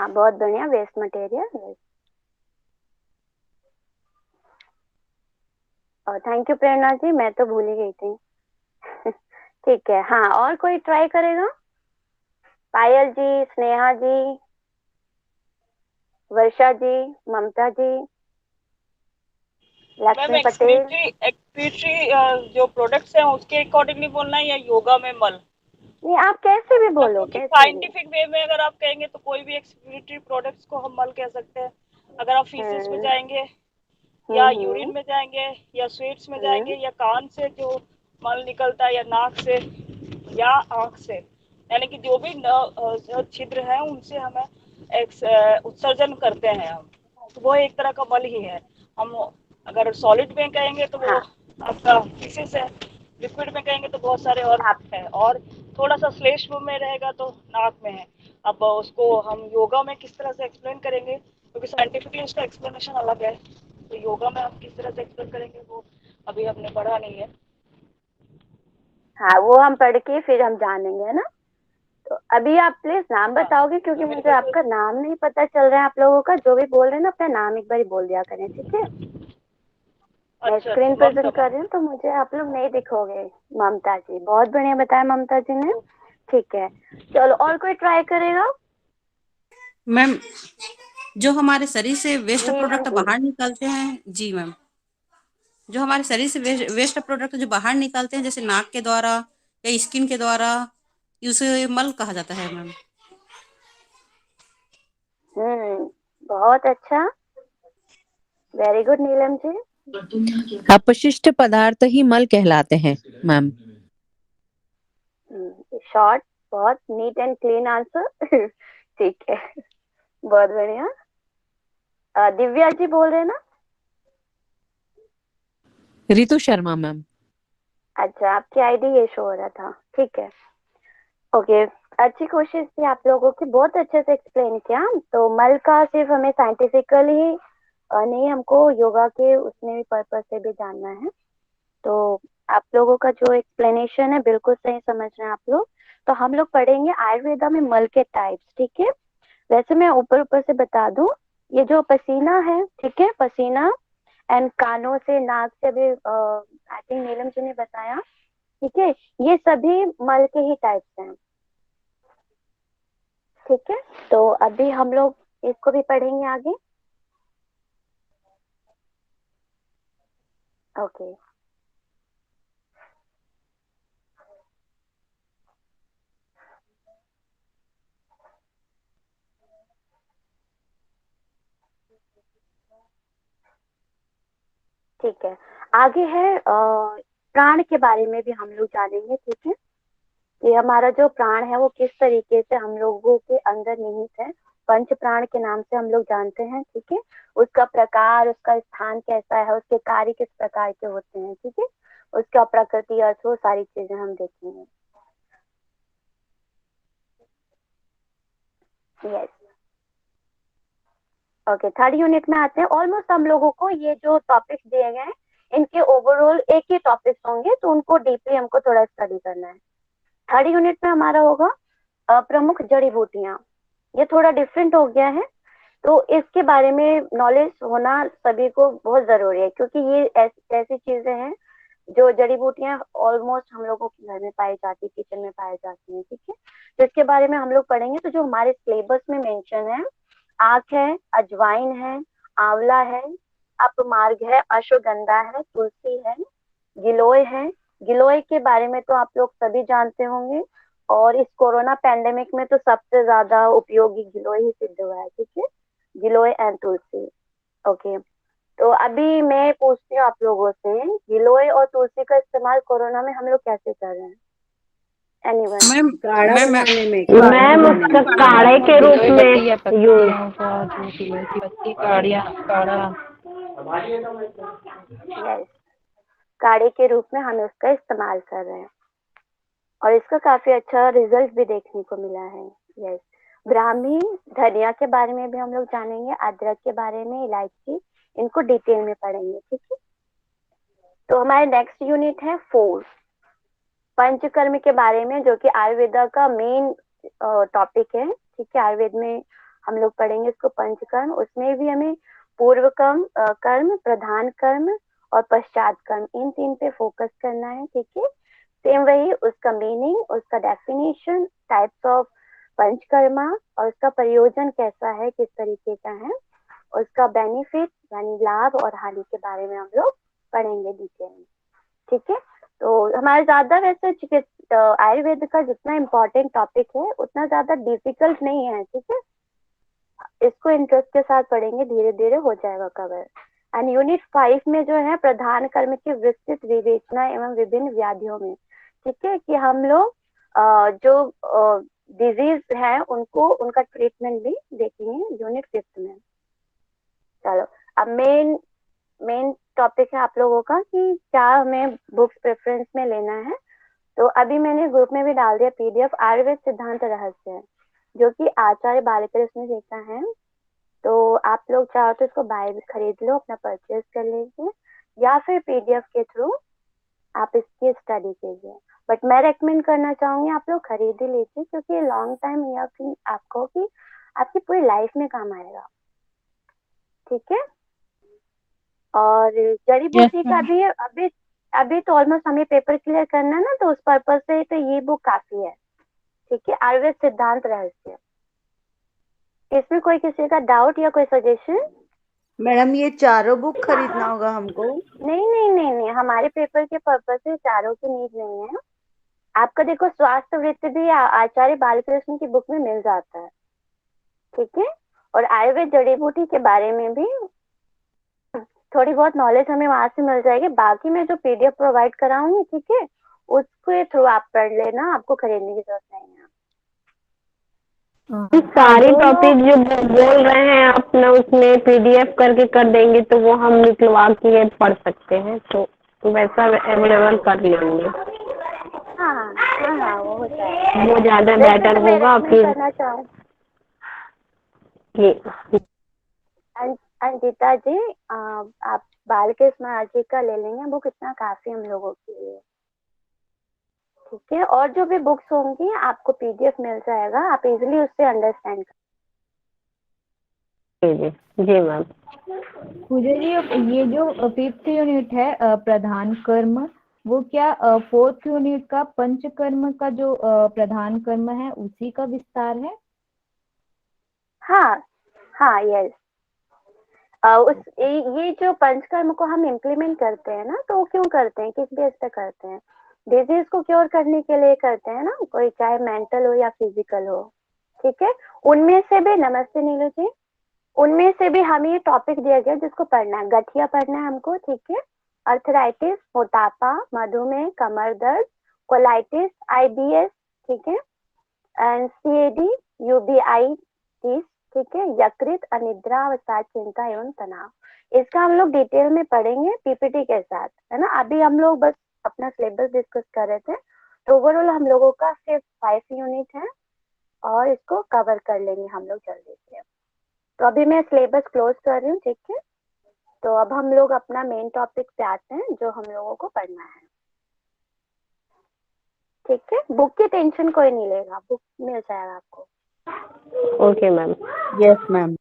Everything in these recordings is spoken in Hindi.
हाँ, बहुत बढ़िया। Waste material. और थैंक यू प्रेरणा जी, मैं तो भूल ही गई थी। ठीक है, हाँ, और कोई ट्राई करेगा? पायल जी, स्नेहा जी, वर्षा जी, ममता जी, मैम लक्ष्मी पटेल। एक्सक्रीटरी जो प्रोडक्ट्स हैं उसके अकॉर्डिंगली बोलना है या योगा में मल? नहीं, आप कैसे भी मतलब बोलो, क्योंकि कैसे भी। साइंटिफिक वे में अगर आप कहेंगे तो कोई भी एक्सक्रीटरी प्रोडक्ट्स को हम मल कह सकते हैं। अगर आप फीसेस में हम्म। जाएंगे या हम्म। यूरिन में जाएंगे या स्वेट्स में हम्म। जाएंगे या कान से जो मल निकलता है या नाक से या आंख से, यानी कि जो भी छिद्र है उनसे हमें उत्सर्जन करते हैं हम, तो वो एक तरह का मल ही है। हम अगर सॉलिड में कहेंगे तो वो हाँ। आपका फीसेस है, लिक्विड में कहेंगे तो बहुत सारे और आप। है, और थोड़ा सा श्लेष्म में रहेगा तो नाक में है। अब उसको हम योगा में किस तरह से एक्सप्लेन करेंगे, क्योंकि साइंटिफिकली उसका एक्सप्लेनेशन अलग है, तो योगा में हम किस तरह से एक्सप्लेन करेंगे वो अभी हमने पढ़ा नहीं है। हाँ, वो हम पढ़ के फिर हम जानेंगे, है ना। तो अभी आप प्लीज नाम हाँ, बताओगे, क्योंकि तो मेरे मुझे ख्याल से आपका नाम नहीं पता चल रहा है। आप लोगों का जो भी बोल रहे हैं ना, अपना नाम एक बार बोल दिया करें, ठीक है। मैं अच्छा अच्छा, स्क्रीन ममता प्रेजेंट कर रही ममता। हूँ तो मुझे आप लोग नहीं दिखोगे। ममता जी, बहुत बढ़िया बताया ममता जी ने। ठीक है, चलो और कोई ट्राई करेगा? मैम, जो हमारे शरीर से वेस्ट नीलम प्रोडक्ट जी। बाहर निकलते हैं, जी मैम, जो हमारे शरीर से वेस्ट प्रोडक्ट जो बाहर निकलते हैं, जैसे नाक के द्वारा या स्किन के द्वारा, उसे मल कहा जाता है मैम। हम्म। बहुत अच्छा। Very good Neelam ji. अपशिष्ट पदार्थ ही मल कहलाते हैं मैम। शॉर्ट, बहुत नीट एंड क्लीन आंसर। ठीक है, बहुत बढ़िया। दिव्या जी बोल रहे हैं ना? रितु शर्मा मैम। अच्छा, आपकी आईडी ये शो हो रहा था, ठीक है। ओके। अच्छी कोशिश थी आप लोगों की, बहुत अच्छे से एक्सप्लेन किया। तो मल का सिर्फ हमें साइंटिफिकली नहीं, हमको योगा के उसमें भी पर्पज से भी जानना है। तो आप लोगों का जो एक्सप्लेनेशन है बिल्कुल सही समझ रहे हैं आप लोग। तो हम लोग पढ़ेंगे आयुर्वेदा में मल के टाइप्स, ठीक है। वैसे मैं ऊपर ऊपर से बता दूं, ये जो पसीना है, ठीक है, पसीना एंड कानों से, नाक से भी आई थिंक नीलम जी ने बताया, ठीक है। ये सभी मल के ही टाइप्स हैं, ठीक है। तो अभी हम लोग इसको भी पढ़ेंगे आगे। ओके। ठीक है, आगे है प्राण के बारे में भी हम लोग जानेंगे, ठीक है। कि हमारा जो प्राण है वो किस तरीके से हम लोगों के अंदर निहित है। पंच प्राण के नाम से हम लोग जानते हैं, ठीक है। उसका प्रकार, उसका स्थान कैसा है, उसके कार्य किस प्रकार के होते हैं, ठीक है। उसका प्रकृति, अर्थ, वो सारी चीजें हम देखेंगे। यस। ओके, थर्ड यूनिट में आते हैं। ऑलमोस्ट हम लोगों को ये जो टॉपिक्स दिए गए हैं, इनके ओवरऑल एक ही टॉपिक्स होंगे, तो उनको डीपली हमको थोड़ा स्टडी करना है। थर्ड यूनिट में हमारा होगा प्रमुख जड़ी बूटियां। ये थोड़ा डिफरेंट हो गया है, तो इसके बारे में नॉलेज होना सभी को बहुत जरूरी है, क्योंकि ये ऐसी चीजें हैं जो जड़ी बूटियां ऑलमोस्ट हम लोगों के घर में पाई जाती, किचन में पाई जाती हैं, ठीक है। तो इसके बारे में हम लोग पढ़ेंगे। तो जो हमारे सिलेबस में मेंशन है, आंख है, अजवाइन है, आंवला है, अपमार्ग है, अश्वगंधा है, तुलसी है, गिलोय है। गिलोय के बारे में तो आप लोग सभी जानते होंगे, और इस कोरोना पैंडेमिक में तो सबसे ज्यादा उपयोगी गिलोय ही सिद्ध हुआ है, ठीक है। गिलोय एंड तुलसी। ओके। तो अभी मैं पूछती हूँ आप लोगों से, गिलोय और तुलसी का इस्तेमाल कोरोना में हम लोग कैसे कर रहे हैं? एनीवन? मैम काढ़ा मैम मैं बनाने में, काढ़ा मैम बनाने उसका में। काढ़ा काढ़े बनाने के में। रूप गिलोय में पत्ती या यूज। पत्तियों का जो गिलोय की पत्ती, काढ़िया काढ़ा। यस, काढ़े के रूप में हम उसका इस्तेमाल कर रहे हैं, और इसका काफी अच्छा रिजल्ट भी देखने को मिला है। यस। ब्राह्मी, धनिया के बारे में भी हम लोग जानेंगे, अदरक के बारे में, इलायची, इनको डिटेल में पढ़ेंगे, ठीक है। तो हमारे नेक्स्ट यूनिट है फोर, पंचकर्म के बारे में, जो कि आयुर्वेदा का मेन टॉपिक है, ठीक है। आयुर्वेद में हम लोग पढ़ेंगे इसको पंचकर्म। उसमें भी हमें पूर्व कर्म, प्रधान कर्म और पश्चात कर्म, इन तीन पे फोकस करना है, ठीक है। सेम वही उसका मीनिंग, उसका डेफिनेशन, टाइप्स ऑफ पंचकर्मा और उसका प्रयोजन कैसा है, किस तरीके का है, उसका बेनिफिट यानी लाभ और हानि के बारे में हम लोग पढ़ेंगे डिटेल में, ठीक है। तो हमारा ज्यादा वैसे आयुर्वेद का जितना इम्पोर्टेंट टॉपिक है उतना ज्यादा डिफिकल्ट नहीं है, ठीक है। इसको इंटरेस्ट के साथ पढ़ेंगे, धीरे धीरे हो जाएगा कवर। एंड यूनिट 5 में जो है प्रधान कर्म की विस्तृत विवेचना एवं विभिन्न व्याधियों में, ठीक है, कि हम लोग जो डिजीज है उनको उनका ट्रीटमेंट भी देखेंगे यूनिट 5 में। चलो, अब मेन टॉपिक है आप लोगों का कि क्या हमें बुक्स प्रेफरेंस में लेना है। तो अभी मैंने ग्रुप में भी डाल दिया पीडीएफ आयुर्वेद सिद्धांत रहस्य, जो कि आचार्य बालकृष्ण जी का है। तो आप लोग चाहो तो इसको बाय खरीद लो, अपना परचेज कर लीजिए, या फिर पीडीएफ के थ्रू आप इसकी स्टडी कीजिए। बट मैं रेकमेंड करना चाहूंगी आप लोग खरीद ही लीजिए, क्योंकि लॉन्ग टाइम या फिर आपको कि आपकी पूरी लाइफ में काम आएगा, ठीक है। और जड़ी यस बूटी का मैम। भी अभी अभी तो ऑलमोस्ट हमें पेपर क्लियर करना है ना, तो उस पर्पज से तो ये बुक काफी है, ठीक है, आयुर्वेद सिद्धांत रहस्य। इसमें कोई किसी का डाउट या कोई सजेशन? मैडम ये चारों बुक खरीदना होगा हमको? नहीं नहीं नहीं नहीं, हमारे पेपर के पर्पज से चारों की नीड नहीं है। आपका देखो स्वास्थ्य वृत्ति भी आचार्य बालकृष्ण की बुक में मिल जाता है, ठीक है। और आयुर्वेद जड़ी बूटी के बारे में भी थोड़ी बहुत नॉलेज हमें वहां से मिल जाएगी। बाकी मैं जो पीडीएफ प्रोवाइड कराऊंगी, ठीक है, उसके थ्रू आप पढ़ लेना, आपको खरीदने की जरूरत नहीं है। सारे जो टॉपिक लोग जो बोल रहे हैं आप ना उसमें पीडीएफ करके कर देंगे तो वो हम निकलवा के पढ़ सकते हैं, तो वैसा अवेलेबल कर लेंगे। हाँ हाँ हाँ हाँ, वो हो जाएगा। वो ज्यादा वैसे बेटर तो मैं होगा रेकमेंड फिर करना चाहूँ ये। अंकिता जी, आप बालकृष्ण महाराज जी का ले लेंगे, बुक इतना काफी हम लोगों के लिए, ठीक है। और जो भी बुक्स होंगी आपको पीडीएफ मिल जाएगा, आप इजीली उससे अंडरस्टैंड जी जी जी मैम। पूजा जी, ये जो 5th यूनिट है प्रधान कर्म, वो क्या 4th यूनिट का पंचकर्म का जो प्रधान कर्म है उसी का विस्तार है? हाँ हाँ, यस। ये जो पंचकर्म को हम इम्प्लीमेंट करते हैं ना, तो वो क्यों करते हैं, किस बेस पे करते हैं? डिजीज को क्योर करने के लिए करते हैं ना, कोई चाहे मेंटल हो या फिजिकल हो, ठीक है। उनमें से भी, नमस्ते नीलू जी, उनमें से भी हमें ये टॉपिक दिया गया जिसको पढ़ना है, गठिया पढ़ना है हमको, ठीक है। अर्थराइटिस, मोटापा, मधुमेह, कमर दर्द, कोलाइटिस, आईबीएस, ठीक है, एंड सीएडी, यूबीआई, ठीक है, यकृत, अनिद्रा, अवसाद, चिंता एवं तनाव। इसका हम लोग डिटेल में पढ़ेंगे पीपीटी के साथ, है ना। अभी हम लोग बस अपना सिलेबस डिस्कस कर रहे थे, तो ओवरऑल हम लोगों का सिर्फ 5 यूनिट है और इसको कवर कर लेंगे हम लोग जल्दी से। तो अभी मैं सिलेबस क्लोज कर रही हूँ, ठीक है। तो अब हम लोग अपना मेन टॉपिक पे आते हैं जो हम लोगों को पढ़ना है, ठीक है। बुक की टेंशन कोई नहीं लेगा, बुक मिल जाएगा आपको। Okay ma'am. Yes ma'am.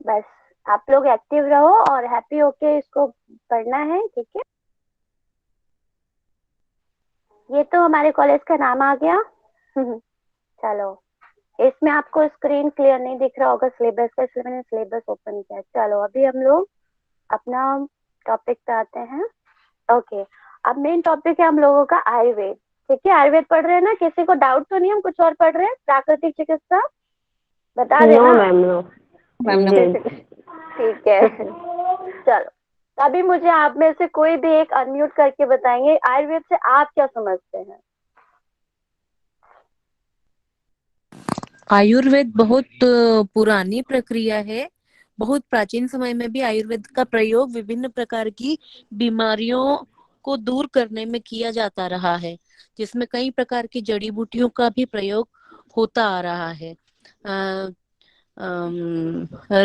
बस आप लोग एक्टिव रहो और हैप्पी होके इसको पढ़ना है, ठीक है। ये तो हमारे कॉलेज का नाम आ गया। चलो, इसमें आपको स्क्रीन क्लियर नहीं दिख रहा होगा सिलेबस का, इसलिए मैंने सिलेबस ओपन किया। चलो, अभी हम लोग अपना टॉपिक पे आते हैं। ओके, अब मेन टॉपिक है हम लोगों का आयुर्वेद, ठीक है। आयुर्वेद पढ़ रहे हैं ना, किसी को डाउट तो नहीं, हम कुछ और पढ़ रहे हैं, प्राकृतिक चिकित्सा बता नो देना। Ma'am no. ठीक है। चलो, अभी मुझे आप में से कोई भी एक अनम्यूट करके बताएंगे आयुर्वेद से आप क्या समझते हैं। आयुर्वेद बहुत पुरानी प्रक्रिया है। बहुत प्राचीन समय में भी आयुर्वेद का प्रयोग विभिन्न प्रकार की बीमारियों को दूर करने में किया जाता रहा है, जिसमें कई प्रकार की जड़ी बूटियों का भी प्रयोग होता आ रहा है।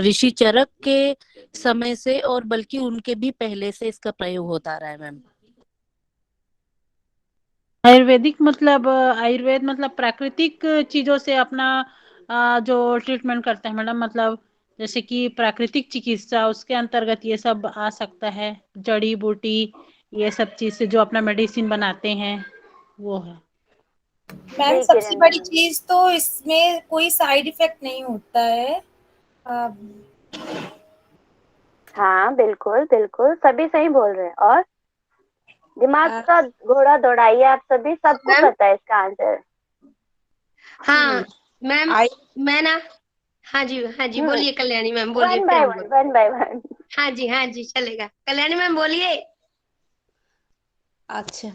ऋषि चरक के समय से और बल्कि उनके भी पहले से इसका प्रयोग होता आ रहा है मैम। आयुर्वेदिक मतलब आयुर्वेद मतलब प्राकृतिक चीजों से अपना जो ट्रीटमेंट करते हैं मैडम, मतलब जैसे कि प्राकृतिक चिकित्सा उसके अंतर्गत ये सब आ सकता है, जड़ी बूटी ये सब चीज से जो अपना मेडिसिन बनाते हैं वो है। मैम जी सबसे किरण बड़ी मैम। चीज तो इसमें कोई साइड इफेक्ट नहीं होता है। हाँ बिल्कुल बिल्कुल, सभी सही बोल रहे हैं। और दिमाग अ, का घोड़ा दौड़ाइए आप सभी, सबको मैम पता है इसका आंसर। हाँ मैम, आई मैं ना, हाँ जी हम्म, बोलिए कल्याणी मैम, बोलिए, वन फिर बाय हम वन, बोल। One by one. हाँ जी चलेगा, कल्याणी मैम बोलिए। अच्छा,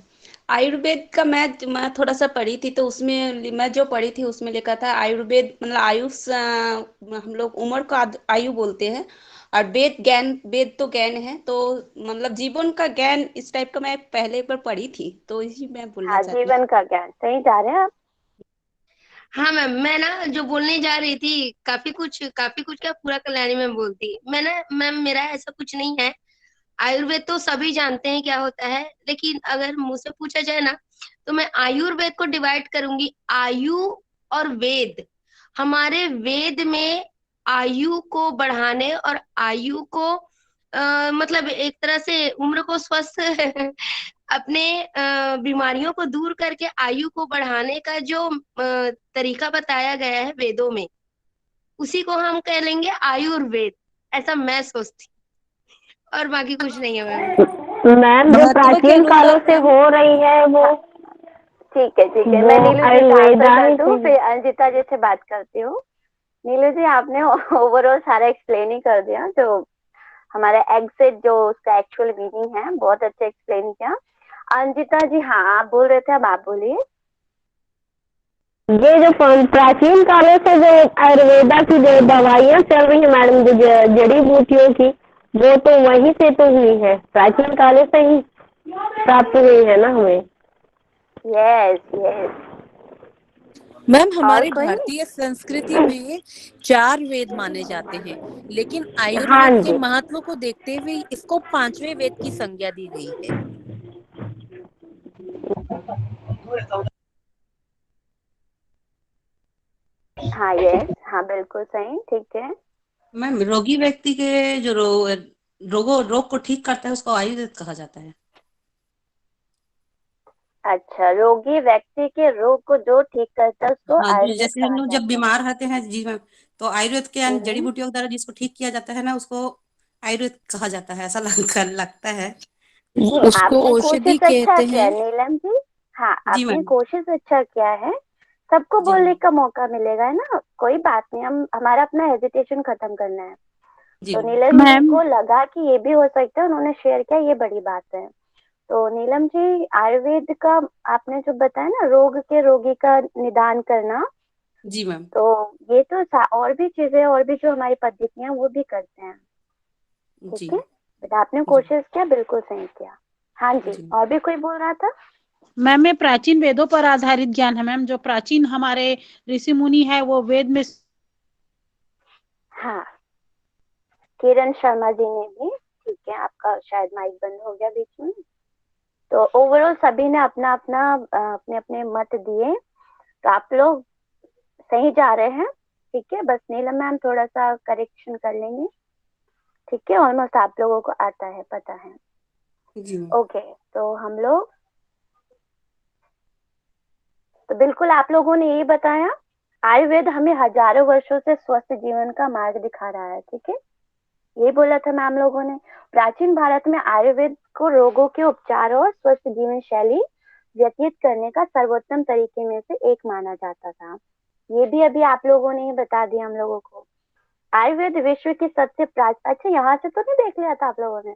आयुर्वेद का मैं थोड़ा सा पढ़ी थी, तो उसमें मैं जो पढ़ी थी उसमें लिखा था आयुर्वेद मतलब आयुष, हम लोग उम्र को आयु बोलते हैं, और वेद ज्ञान, वेद तो ज्ञान है, तो मतलब जीवन का ज्ञान, इस टाइप का मैं पहले एक बार पढ़ी थी, तो इसी मैं बोलना हाँ चाहती जीवन का ज्ञान, सही जा रहे हैं आप। हाँ मैम, मैं ना जो बोलने जा रही थी, काफी कुछ क्या पूरा कल्याणी मैम बोलती। मैं ना मैम, मेरा ऐसा कुछ नहीं है। आयुर्वेद तो सभी जानते हैं क्या होता है, लेकिन अगर मुझसे पूछा जाए ना, तो मैं आयुर्वेद को डिवाइड करूंगी आयु और वेद। हमारे वेद में आयु को बढ़ाने और आयु को मतलब एक तरह से उम्र को स्वस्थ अपने बीमारियों को दूर करके आयु को बढ़ाने का जो तरीका बताया गया है वेदों में, उसी को हम कह लेंगे आयुर्वेद। ऐसा मैं सोचती हूँ। और बाकी कुछ नहीं है मैम। मैम जो महत्व के प्राचीन कालों अनुसार से मैम, हो रही है वो हाँ ठीक है ठीक है, वो मैं नीलू जी का आंसर आयुर्वेदा कर ही दूं, से। फिर अंजिता जी से बात करती हूँ। नीलू जी आपने ओवरऑल सारा एक्सप्लेन ही कर दिया, जो हमारा एग्जिट जो उसका एक्चुअल मीनिंग है, बहुत अच्छा एक्सप्लेन किया। अंजिता जी हाँ आप बोल रहे थे, अब आप बोलिए। ये जो प्राचीन कालों से जो आयुर्वेदा की जो दवाइयाँ चल रही है मैडम, जो जड़ी बूटियों की, वो तो वहीं से तो हुई है, प्राचीन कालों से ही प्राप्त हुई है ना हमें। Yes yes. मैम और हमारी कोई? भारतीय संस्कृति में 4 वेद माने जाते हैं, लेकिन हाँ आयुर्वेद के जी। महत्व को देखते हुए इसको 5वें वेद की संज्ञा दी गई है। हाँ यस, हाँ बिल्कुल सही, ठीक है। मैम रोगी व्यक्ति के जो रोग को ठीक करता है उसको आयुर्वेद कहा जाता है। अच्छा, रोगी व्यक्ति के रोग को जो ठीक करता है उसको हाँ, जो आयुर्वेद जैसे हम कहा लोग जब जाता है। बीमार रहते हैं जी मैम, तो आयुर्वेद के जड़ी हम्म। बूटियों के द्वारा जिसको ठीक किया जाता है ना, उसको आयुर्वेद कहा जाता है, ऐसा लगता है। उसको आपने औषधि कोशिश अच्छा कहते किया हैं। नीलम जी। हाँ जी आपने मैम। कोशिश अच्छा किया है, सबको जी बोलने मैम। का मौका मिलेगा, है ना, कोई बात नहीं, हम हमारा अपना हेजिटेशन खत्म करना है। जी तो मैम। नीलम जी मैम को लगा कि ये भी हो सकता है, उन्होंने शेयर किया, ये बड़ी बात है। तो नीलम जी आयुर्वेद का आपने जो बताया ना, रोग के रोगी का निदान करना, जी मैम। तो ये तो और भी चीजें, और भी जो हमारी पद्धतियां वो भी करते हैं, जी ठीक है। बट आपने जी कोशिश किया, बिल्कुल सही किया। हाँ जी, जी और भी कोई बोल रहा था? मैम, ये प्राचीन वेदों पर आधारित ज्ञान है मैम। जो प्राचीन हमारे ऋषि मुनि है वो वेद में। हाँ किरण शर्मा जी ने भी, ठीक है, आपका शायद माइक बंद हो गया बीच में। तो ओवरऑल सभी ने अपना अपना अपने अपने मत दिए, तो आप लोग सही जा रहे हैं, ठीक है। बस नीलम मैम थोड़ा सा करेक्शन कर लेंगे, ठीक है। ऑलमोस्ट आप लोगों को आता है, पता है। जी मैम। ओके, तो हम लोग, तो बिल्कुल आप लोगों ने यही बताया, आयुर्वेद हमें हजारों वर्षों से स्वस्थ जीवन का मार्ग दिखा रहा है, ठीक है। ये बोला था मैम लोगों ने, प्राचीन भारत में आयुर्वेद को रोगों के उपचार और स्वस्थ जीवन शैली व्यतीत करने का सर्वोत्तम तरीके में से एक माना जाता था। ये भी अभी आप लोगों ने ही बता दिया हम लोगों को। आयुर्वेद विश्व की सबसे अच्छा यहाँ से तो नहीं देख लिया था आप लोगों ने?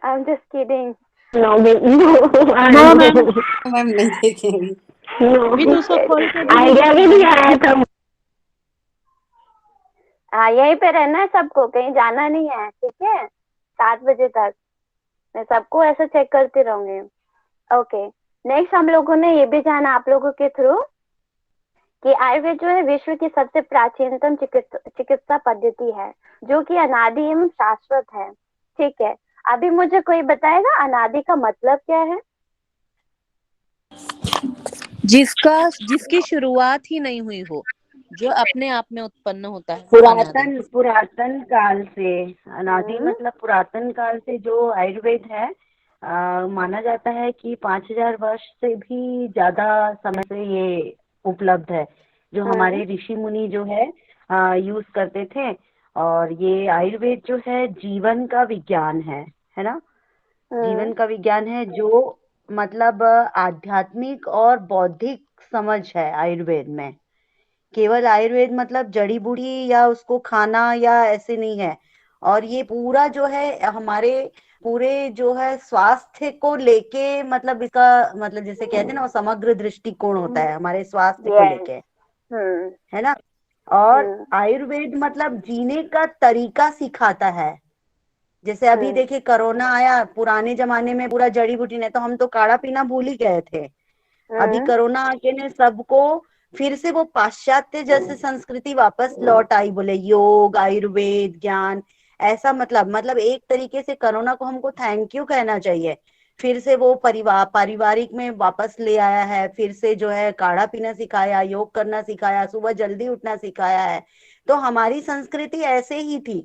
I am just kidding. No no ma'am, ma'am नहीं देखेंगे। अभी तो उसको खोल के भी नहीं आइडिया भी देखा नहीं है। आया था। हाँ यहीं पे रहना है सबको, कहीं जाना नहीं है, ठीक है। 7 बजे तक मैं सबको ऐसे चेक करती रहूंगी। ओके, नेक्स्ट हम लोगों ने ये भी जाना आप लोगों के थ्रू कि आयुर्वेद जो है विश्व की सबसे प्राचीनतम चिकित्सा पद्धति है, जो कि अनादि एवं शाश्वत है, ठीक है। अभी मुझे कोई बताएगा अनादि का मतलब क्या है? जिसकी शुरुआत ही नहीं हुई हो। जो अपने आप में उत्पन्न होता है, वो अनादि। पुरातन काल से, अनादि हम्म, मतलब पुरातन काल से जो आयुर्वेद है, माना जाता है कि 5,000 वर्ष से भी ज्यादा समय से ये उपलब्ध है, जो हमारे ऋषि मुनि जो है यूज करते थे। और ये आयुर्वेद जो है जीवन का विज्ञान है ना। जीवन का विज्ञान है, जो मतलब आध्यात्मिक और बौद्धिक समझ है आयुर्वेद में। केवल आयुर्वेद मतलब जड़ी बूटी या उसको खाना या ऐसे नहीं है। और ये पूरा जो है हमारे पूरे जो है स्वास्थ्य को लेके, मतलब इसका मतलब जैसे कहते हैं ना, वो समग्र दृष्टिकोण होता है हमारे स्वास्थ्य को यस। लेके, हम्म। है ना। और आयुर्वेद मतलब जीने का तरीका सिखाता है। जैसे अभी देखिए कोरोना आया, पुराने जमाने में पूरा जड़ी बूटी ने, तो हम तो काढ़ा पीना भूल ही गए थे। अभी कोरोना आके ने सबको फिर से वो पाश्चात्य जैसे संस्कृति वापस लौट आई, बोले योग आयुर्वेद ज्ञान ऐसा। मतलब एक तरीके से कोरोना को हमको थैंक यू कहना चाहिए। फिर से वो पारिवारिक में वापस ले आया है, फिर से जो है काढ़ा पीना सिखाया, योग करना सिखाया, सुबह जल्दी उठना सिखाया है। तो हमारी संस्कृति ऐसे ही थी।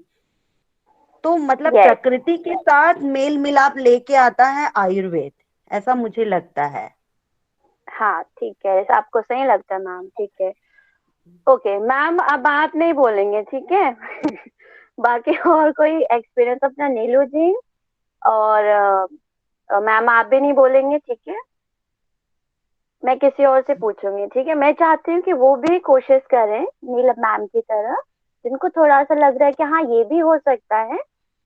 तो मतलब यस। प्रकृति के साथ मेल मिलाप लेके आता है आयुर्वेद, ऐसा मुझे लगता है। हाँ ठीक है, ऐसा आपको सही लगता है मैम, ठीक है। ओके मैम, अब आप नहीं बोलेंगे, ठीक है। बाकी और कोई एक्सपीरियंस अपना नीलू जी, और मैम आप भी नहीं बोलेंगे, ठीक है। मैं किसी और से पूछूंगी, ठीक है। मैं चाहती हूँ कि वो भी कोशिश करें नीलम मैम की तरह, जिनको थोड़ा सा लग रहा है कि हाँ ये भी हो सकता है,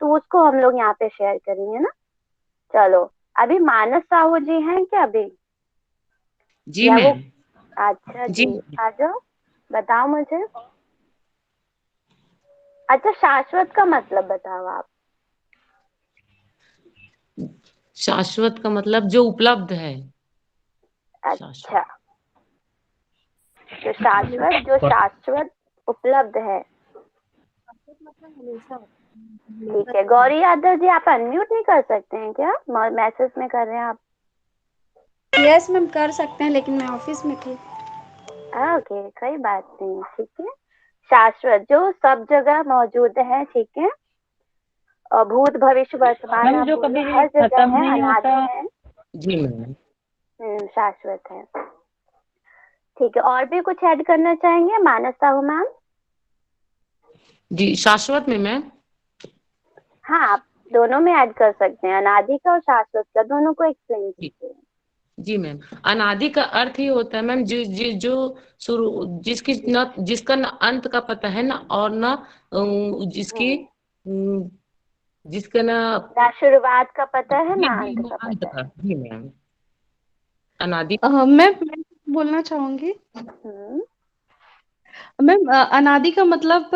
तो उसको हम लोग यहाँ पे शेयर करेंगे ना। चलो, अभी मानस साहू जी हैं क्या अभी, जी या वो? मैम। अच्छा जी जी, आ जाओ, बताओ मुझे। अच्छा, शाश्वत का मतलब बताओ आप। शाश्वत का मतलब जो उपलब्ध है। अच्छा, जो शाश्वत उपलब्ध है, ठीक है। गौरी यादव जी, आप अनम्यूट नहीं कर सकते हैं क्या? मैसेज में कर रहे हैं आप। यस मैम कर सकते हैं, लेकिन मैं ऑफिस में थी। ओके, कोई बात नहीं, ठीक है। शाश्वत जो सब जगह मौजूद है, ठीक है। और भूत भविष्य वर्तमान मैम आप जो बोलो, कभी हर जगह खत्म है, नहीं अनादि होता। है। जी मैम। शाश्वत है, ठीक है। और भी कुछ ऐड करना चाहेंगे मानस साहू मैम? जी शाश्वत में मैम। हाँ, आप दोनों में ऐड कर सकते हैं, अनादि का और शाश्वत का, दोनों को एक्सप्लेन कीजिए। जी मैम, अनादि का अर्थ ही होता है मैम जो शुरू, जिसका न अंत का पता है ना, और ना जिसकी जिसका ना शुरुआत का पता है, जी ना जी अंत ना का अंत पता का। जी मैम, अनादि। मैं बोलना चाहूंगी है। मैम। अनादि का मतलब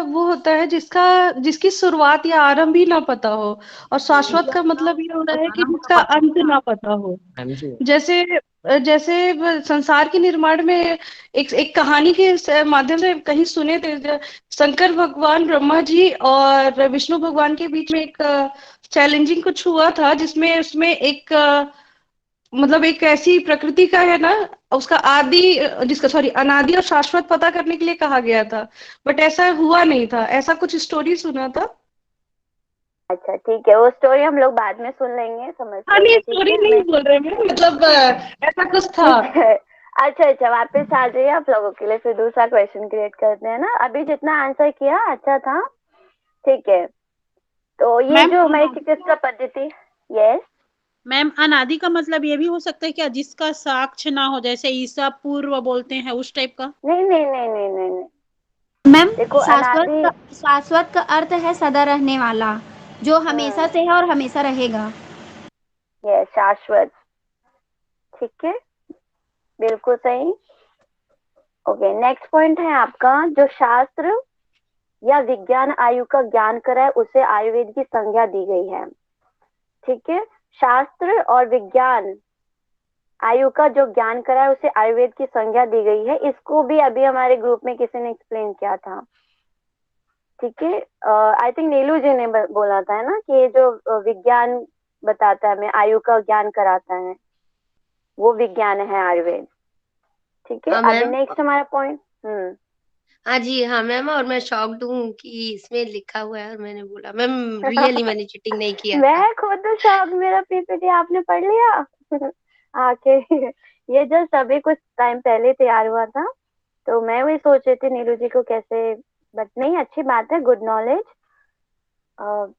वो होता है जिसकी शुरुआत या आरंभ ही ना पता हो। और शाश्वत का मतलब ये हो रहा है कि जिसका अंत ना पता हो। जैसे जैसे संसार के निर्माण में एक कहानी के माध्यम से कहीं सुने थे, शंकर भगवान ब्रह्मा जी और विष्णु भगवान के बीच में एक चैलेंजिंग कुछ हुआ था, जिसमें उसमें एक मतलब एक ऐसी प्रकृति का है ना, उसका आदि, जिसका सॉरी अनादि और शाश्वत पता करने के लिए कहा गया था। बट ऐसा हुआ नहीं था, ऐसा कुछ स्टोरी सुना था। अच्छा ठीक है, वो स्टोरी हम लोग बाद में सुन लेंगे, समझ हाँ नहीं, लेंगे, ठीक स्टोरी है नहीं हमें। बोल रहे मैं, मतलब ऐसा कुछ था। ठीक है, अच्छा अच्छा, वापस आ जाइए आप लोगों के लिए, फिर दूसरा क्वेश्चन क्रिएट करते हैं ना। अभी जितना आंसर किया अच्छा था, ठीक है। तो ये मैम जो हमारी चिकित्सा पद्धति, यस मैम, अनादि का मतलब ये भी हो सकता है क्या, जिसका साक्ष्य ना हो, जैसे ईसा पूर्व बोलते हैं, उस टाइप का? नहीं नहीं नहीं नहीं नहीं नहीं, मैम देखो अनादि, शाश्वत का अर्थ है सदा रहने वाला, जो हमेशा से है और हमेशा रहेगा। यस शाश्वत, ठीक है, बिल्कुल सही। ओके, नेक्स्ट पॉइंट है आपका, जो शास्त्र या विज्ञान आयु का ज्ञान कराए उसे आयुर्वेद की संज्ञा दी गई है, ठीक है। शास्त्र और विज्ञान आयु का जो ज्ञान कराए उसे आयुर्वेद की संज्ञा दी गई है। इसको भी अभी हमारे ग्रुप में किसी ने एक्सप्लेन किया था, ठीक है। आई थिंक नीलू जी ने बोला था, है ना, कि ये जो विज्ञान बताता है, हमें आयु का ज्ञान कराता है, वो विज्ञान है आयुर्वेद, ठीक है। अभी मैम नेक्स्ट हमारा पॉइंट, हाँ जी, हाँ मैम, और मैं शॉक्ड हूँ कि इसमें लिखा हुआ है और मैंने बोला मैम रियली मैंने चीटिंग नहीं किया था। मैं खुद शॉक, मेरा पीपीटी आपने पढ़ लिया। आके ये जस्ट अभी कुछ टाइम पहले तैयार हुआ था, तो मैं वही सोच रही थी नीलू जी को कैसे, बट नहीं, अच्छी बात है, गुड नॉलेज।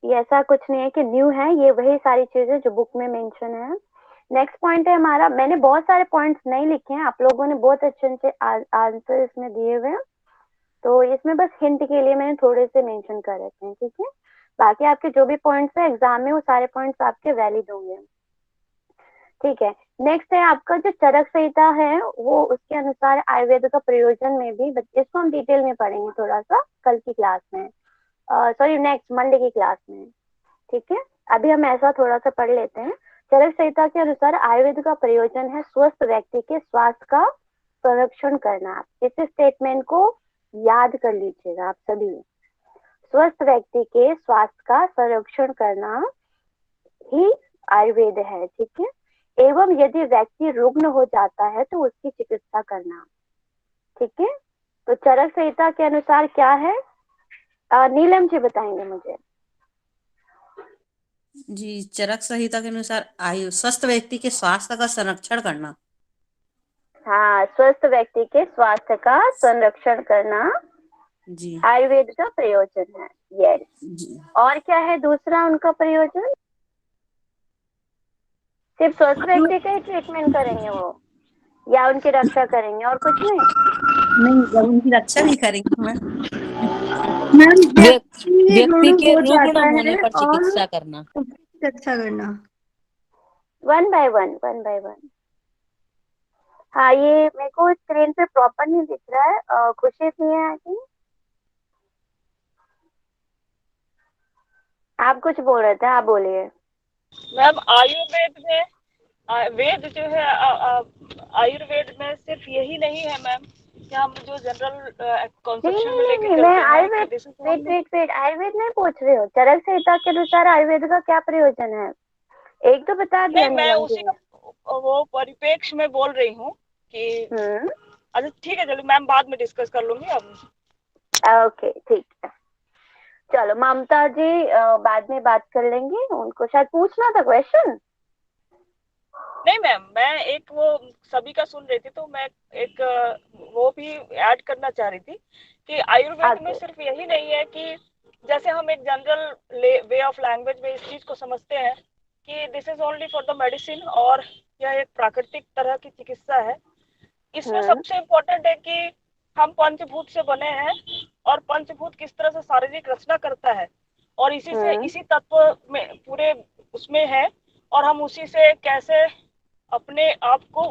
ये ऐसा कुछ नहीं है कि न्यू है, ये वही सारी चीजें जो बुक में मेंशन है। नेक्स्ट पॉइंट है हमारा, मैंने बहुत सारे पॉइंट्स नहीं लिखे हैं, आप लोगों ने बहुत अच्छे अच्छे आंसर इसमें दिए हुए हैं, तो इसमें बस हिंट के लिए मैंने थोड़े से मेंशन कर रखे हैं, ठीक है। बाकी आपके जो भी पॉइंट्स है एग्जाम में, वो सारे पॉइंट्स आपके वैलिड होंगे, ठीक है। नेक्स्ट है आपका जो चरक संहिता है, वो उसके अनुसार आयुर्वेद का प्रयोजन में भी, इसको हम डिटेल में पढ़ेंगे थोड़ा सा कल की क्लास में, सॉरी नेक्स्ट मंडे की क्लास में, ठीक है। अभी हम ऐसा थोड़ा सा पढ़ लेते हैं। चरक संहिता के अनुसार आयुर्वेद का प्रयोजन है स्वस्थ व्यक्ति के स्वास्थ्य का संरक्षण करना। इस स्टेटमेंट को याद कर लीजिएगा आप सभी, स्वस्थ व्यक्ति के स्वास्थ्य का संरक्षण करना ही आयुर्वेद है, ठीक है। एवं यदि व्यक्ति रुग्ण हो जाता है तो उसकी चिकित्सा करना, ठीक है। तो चरक संहिता के अनुसार क्या है, नीलम जी बताएंगे मुझे। जी, चरक संहिता के अनुसार आयु स्वस्थ व्यक्ति के स्वास्थ्य का संरक्षण करना। हाँ, स्वस्थ व्यक्ति के स्वास्थ्य का संरक्षण करना जी आयुर्वेद का प्रयोजन है, यस। जी और क्या है दूसरा उनका प्रयोजन, सिर्फ स्वस्थ व्यक्ति का ही ट्रीटमेंट करेंगे वो, या उनकी रक्षा करेंगे और कुछ नहीं? नहीं, उनकी रक्षा भी करेंगे मैम। मैम व्यक्ति रुग्ण के हो रुग्ण जाता होने है पर और चिकित्सा करना। उसकी रक्षा करना। One by one. हाँ, ये मेरे को स्क्रीन पे प्रॉपर नहीं दिख रहा है, खुशी नहीं है आई थिंक। आप कुछ बोल रहे थे, आप बोलिए। मैम आयुर्वेद में वेद जो है आयुर्वेद में सिर्फ यही नहीं है मैम कि हम जो जनरल कॉन्सेप्शन में लेके नहीं, चलते मैं हैं आयुर्वेद, कि this is only- wait, Ayurveda नहीं पूछ रही हूँ, चरक संहिता के अनुसार आयुर्वेद का क्या प्रयोजन है, एक तो बता दिया नहीं, मैं नीलम उसी जी का वो परिप्रेक्ष्य में बोल रही हूँ कि ने। अच्छा ठीक है, चलो मैम बाद में डिस्कस कर लूंगी अब। ओके ठीक है, चलो ममता जी बाद में बात कर लेंगे, उनको शायद पूछना था क्वेश्चन। नहीं मैम, मैं एक वो सभी का सुन रही थी, तो मैं एक वो भी ऐड करना चाह रही थी कि आयुर्वेद में सिर्फ यही नहीं है कि जैसे हम एक जनरल वे ऑफ लैंग्वेज में इस चीज को समझते हैं कि this is only for the medicine और यह एक प्राकृतिक तरह की चिकित्सा है। इसमें सबसे इम्पोर्टेंट है कि हम पंचभूत से बने हैं और पंचभूत किस तरह से शारीरिक रचना करता है और इसी से इसी तत्व में पूरे उसमें है और हम उसी से कैसे अपने आप को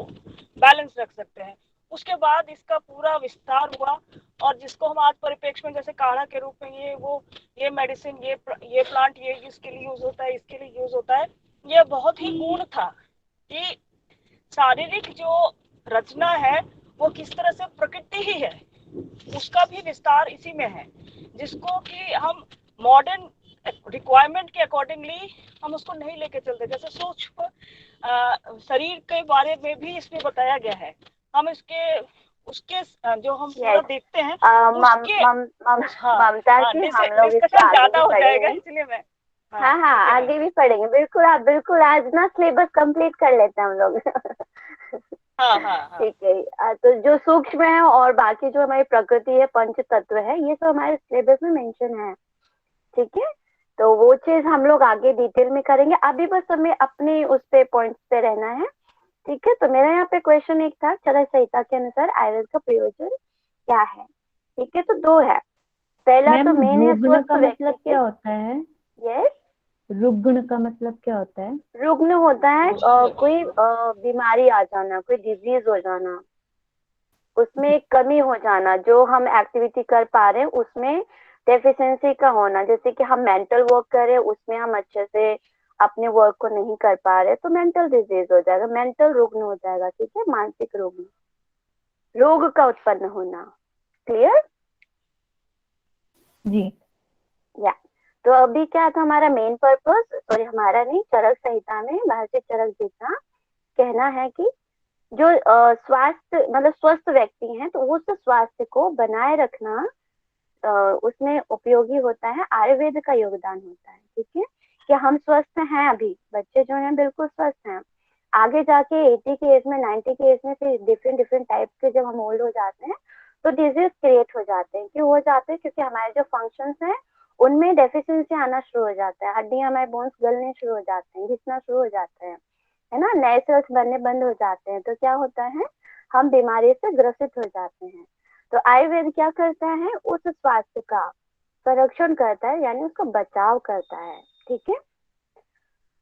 बैलेंस रख सकते हैं। उसके बाद इसका पूरा विस्तार हुआ और जिसको हम आज परिप्रेक्ष्य में जैसे काढ़ा के रूप में ये मेडिसिन ये प्लांट ये इसके लिए यूज होता है, इसके लिए यूज होता है। ये बहुत ही गुण था कि शारीरिक जो रचना है वो किस तरह से प्रकृति ही है, उसका भी विस्तार इसी में है, जिसको कि हम मॉडर्न रिक्वायरमेंट के अकॉर्डिंगली हम उसको नहीं लेके चलते। जैसे सूक्ष्म शरीर के बारे में भी इसमें बताया गया है, हम इसके उसके जो हम पूरा देखते हैं उसके ममता जी हम लोग डिस्कशन ज्यादा हो जाएगा, इसलिए मैं हाँ आगे भी पढ़ेंगे, बिल्कुल आप बिल्कुल आज ना सिलेबस कंप्लीट कर लेते हैं हम लोग। ठीक है, तो जो सूक्ष्म है और बाकी जो हमारी प्रकृति है, पंच तत्व है, ये सब हमारे सिलेबस में मेंशन है, ठीक है। तो वो चीज हम लोग आगे डिटेल में करेंगे, अभी बस हमें अपने उस पे पॉइंट्स पे रहना है, ठीक है। तो मेरा यहाँ पे क्वेश्चन एक था, चरक संहिता के अनुसार आयुर्वेद का प्रयोजन क्या है, ठीक है। तो दो है, पहला तो मेन है रुग्ण का मतलब क्या होता है? यस, रुग्ण का मतलब क्या होता है? रुग्ण होता है कोई बीमारी आ जाना, कोई डिजीज हो जाना, उसमें एक कमी हो जाना, जो हम एक्टिविटी कर पा रहे हैं उसमें डेफिशिएंसी का होना। जैसे कि हम मेंटल वर्क कर रहे हैं, उसमें हम अच्छे से अपने वर्क को नहीं कर पा रहे, तो मेंटल डिजीज हो जाएगा, मेंटल रुग्ण हो जाएगा, ठीक है। मानसिक रुग्ण, रोग का उत्पन्न होना, क्लियर जी। या तो अभी क्या था हमारा मेन पर्पस, सॉरी हमारा नहीं, चरक संहिता में महर्षि चरक जी का कहना है कि जो स्वास्थ्य मतलब स्वस्थ व्यक्ति हैं, तो उस स्वास्थ्य को बनाए रखना उसमें उपयोगी होता है, आयुर्वेद का योगदान होता है। ठीक है, कि हम स्वस्थ हैं, अभी बच्चे जो हैं बिल्कुल स्वस्थ हैं, आगे जाके 80 के एज में 90 के एज में फिर डिफरेंट डिफरेंट टाइप के जब हम ओल्ड हो जाते हैं तो डिजीज क्रिएट हो जाते हैं। क्यों हो जाते हैं? क्योंकि हमारे जो फंक्शंस हैं उनमें डेफिशिएंसी आना शुरू हो जाता है, हड्डियां हमारे बोन्स गलने शुरू हो जाते हैं, घिसना शुरू हो जाते हैं, है ना, नए सेल्स बनने बंद हो जाते हैं, तो क्या होता है, हम बीमारी से ग्रसित हो जाते हैं। तो आयुर्वेद क्या करता है, उस स्वास्थ्य का संरक्षण करता है, यानी उसका बचाव करता है। ठीक है,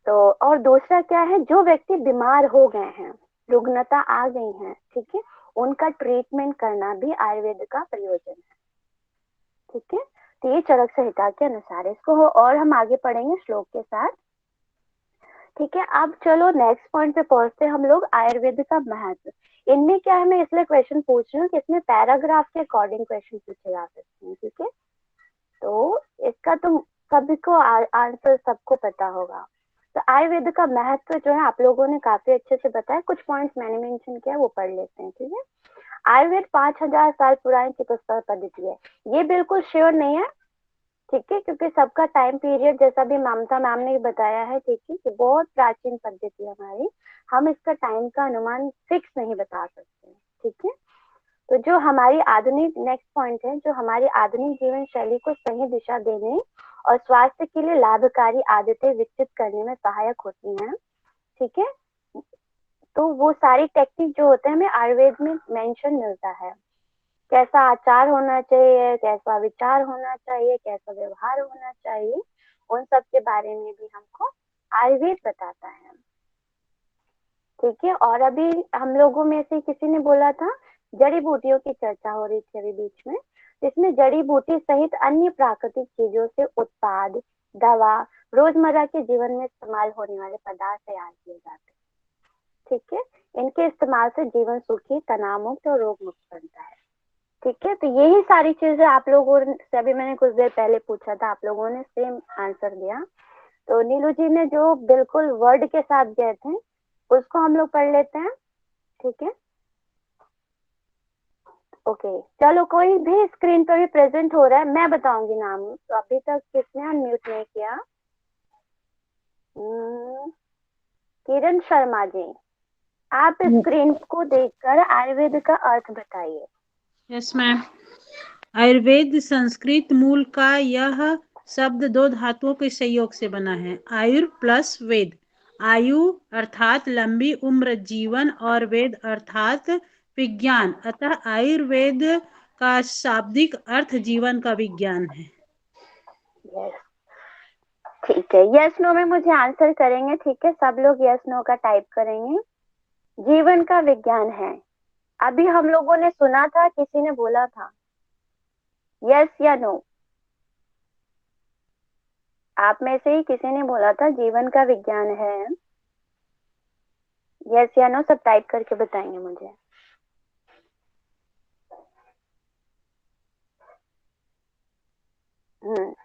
तो और दूसरा क्या है, जो व्यक्ति बीमार हो गए हैं, रुग्णता आ गई है, ठीक है, उनका ट्रीटमेंट करना भी आयुर्वेद का प्रयोजन है। ठीक है, तो ये चरक संहिता के अनुसार इसको और हम आगे पढ़ेंगे श्लोक के साथ। ठीक है, अब चलो नेक्स्ट पॉइंट पे पहुंचते हैं हम लोग, आयुर्वेद का महत्व। इनमें क्या है, मैं इसलिए क्वेश्चन पूछ रही हूँ कि इसमें पैराग्राफ के अकॉर्डिंग क्वेश्चन पूछे जा सकते हैं। ठीक है, तो इसका तो सभी को आंसर सबको पता होगा। तो आयुर्वेद का महत्व जो है आप लोगों ने काफी अच्छे से बताया, कुछ पॉइंट्स मैंने मेंशन किया वो पढ़ लेते हैं। ठीक है, आयुर्वेद 5000 साल पुरानी चिकित्सा पद्धति है, ये बिल्कुल श्योर नहीं है। ठीक है, क्योंकि सबका टाइम पीरियड, जैसा भी ममता मैम ने बताया है, ठीक है, कि बहुत प्राचीन पद्धति है हमारी, हम इसका टाइम का अनुमान फिक्स नहीं बता सकते। ठीक है, तो जो हमारी आधुनिक नेक्स्ट पॉइंट है, जो हमारी आधुनिक जीवन शैली को सही दिशा देने और स्वास्थ्य के लिए लाभकारी आदतें विकसित करने में सहायक होती हैं। ठीक है, तो वो सारी टेक्निक जो होते हैं हमें आयुर्वेद में मेंशन मिलता है, कैसा आचार होना चाहिए, कैसा विचार होना चाहिए, कैसा व्यवहार होना चाहिए, उन सब के बारे में भी हमको आयुर्वेद बताता है। ठीक है, और अभी हम लोगों में से किसी ने बोला था जड़ी बूटियों की चर्चा हो रही थी अभी बीच में, इसमें जड़ी बूटी सहित अन्य प्राकृतिक चीजों से उत्पाद, दवा, रोजमर्रा के जीवन में इस्तेमाल होने वाले पदार्थ तैयार किए जाते हैं। ठीक है, इनके इस्तेमाल से जीवन सुखी, तनाव मुक्त और रोग मुक्त बनता है। ठीक है, तो यही सारी चीजें आप लोगों से अभी मैंने कुछ देर पहले पूछा था, आप लोगों ने सेम आंसर दिया। तो नीलू जी ने जो बिल्कुल वर्ड के साथ गए थे उसको हम लोग पढ़ लेते हैं। ठीक है, ओके, चलो कोई भी स्क्रीन पर भी प्रेजेंट हो रहा है, मैं बताऊंगी नाम। तो अभी तक किसने अनम्यूट नहीं किया? किरण शर्मा जी, आप स्क्रीन को देखकर आयुर्वेद का अर्थ बताइए। Yes ma'am. आयुर्वेद संस्कृत मूल का यह शब्द दो धातुओं के संयोग से बना है, आयुर प्लस वेद। आयु अर्थात लंबी उम्र, जीवन, और वेद अर्थात विज्ञान, अतः आयुर्वेद का शाब्दिक अर्थ जीवन का विज्ञान है। यस, ठीक है, यस नो में मुझे आंसर करेंगे। ठीक है, सब लोग यस नो का टाइप करेंगे। जीवन का विज्ञान है, अभी हम लोगों ने सुना था, किसी ने बोला था यस या नो, आप में से ही किसी ने बोला था जीवन का विज्ञान है। यस या नो सब टाइप करके बताएंगे मुझे।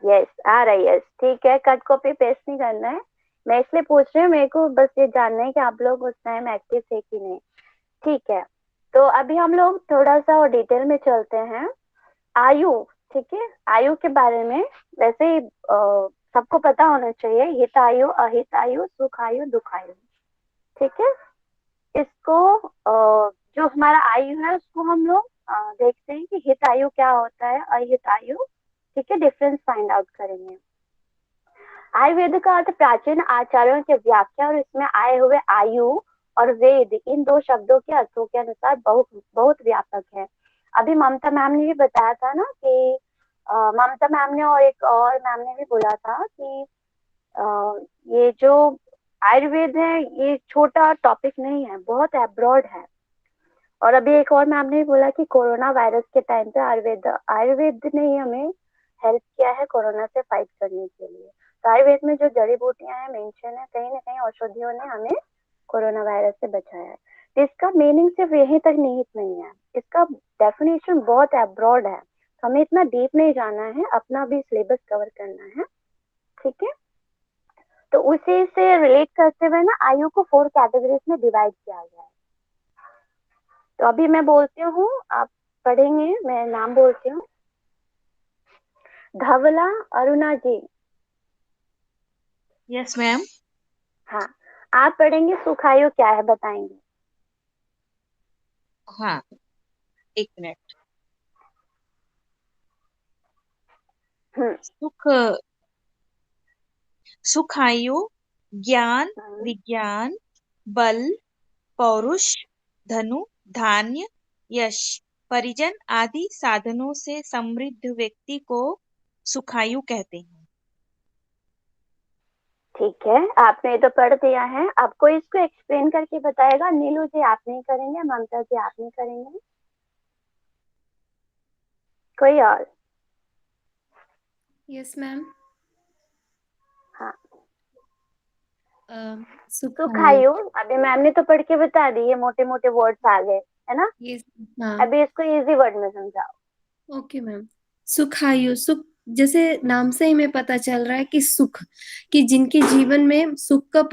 यस आ रहा है, यस, ठीक है, कट कॉपी पेस्ट नहीं करना है, मैं इसलिए पूछ रही हूँ, मेरे को बस ये जानना है कि आप लोग उस टाइम एक्टिव थे कि नहीं। ठीक है, तो अभी हम लोग थोड़ा सा और डिटेल में चलते हैं। आयु, ठीक है, आयु के बारे में वैसे ही सबको पता होना चाहिए, हित आयु, अहित आयु, सुख आयु, दुख आयु। ठीक है, इसको जो हमारा आयु है उसको हम लोग देखते हैं कि हित आयु क्या होता है, अहित आयु। ठीक है, डिफरेंस फाइंड आउट करेंगे। आयुर्वेद का अर्थ प्राचीन आचार्यों की व्याख्या और इसमें आए हुए आयु और वेद, इन दो शब्दों के अर्थों के अनुसार बहुत बहुत व्यापक है। अभी ममता मैम ने भी बताया था ना कि ममता मैम ने और एक और मैम ने भी बोला था कि ये जो आयुर्वेद है ये छोटा टॉपिक नहीं है, बहुत ब्रॉड है। और अभी एक और मैम ने भी बोला कि कोरोना वायरस के टाइम पे आयुर्वेद ने ही हमें हेल्प किया है कोरोना से फाइट करने के लिए। तो आयुर्वेद में जो जड़ी बूटियां हैं मेंशन है, कहीं ना कहीं औषधियों ने हमें कोरोना वायरस से बचाया है। तो इसका मीनिंग सिर्फ यहीं तक निहित नहीं है, इसका डेफिनेशन बहुत ब्रॉड है, तो हमें इतना डीप नहीं जाना है, अपना भी सिलेबस कवर करना है। ठीक है, तो उसी से रिलेट करते हुए ना आयु को 4 कैटेगरीज में डिवाइड किया गया है। तो अभी मैं बोलती हूँ, आप पढ़ेंगे, मैं नाम बोलती हूँ। धवला अरुणा जी। Yes ma'am. हाँ, आप पढ़ेंगे सुखायु क्या है, बताएंगे। हाँ, एक मिनट। सुख, सुखायु ज्ञान, विज्ञान, बल, पौरुष, धनु, धान्य, यश, परिजन आदि साधनों से समृद्ध व्यक्ति को सुखायु कहते हैं। ठीक है, आपने तो पढ़ दिया है। आपको इसको एक्सप्लेन करके बताएगा नीलू जी, आप नहीं करेंगे, ममता जी आप नहीं करेंगे, कोई और? Yes ma'am. हाँ, सुखायु। सुखायु अभी मैम ने तो पढ़ के बता दी, ये मोटे मोटे वर्ड्स आ गए है ना। यस। हाँ। अभी इसको इजी वर्ड में समझाओ। Okay ma'am. सुखायु, सुख जैसे नाम से ही हमें पता चल रहा है कि सुख, कि जिनके जीवन में सुख का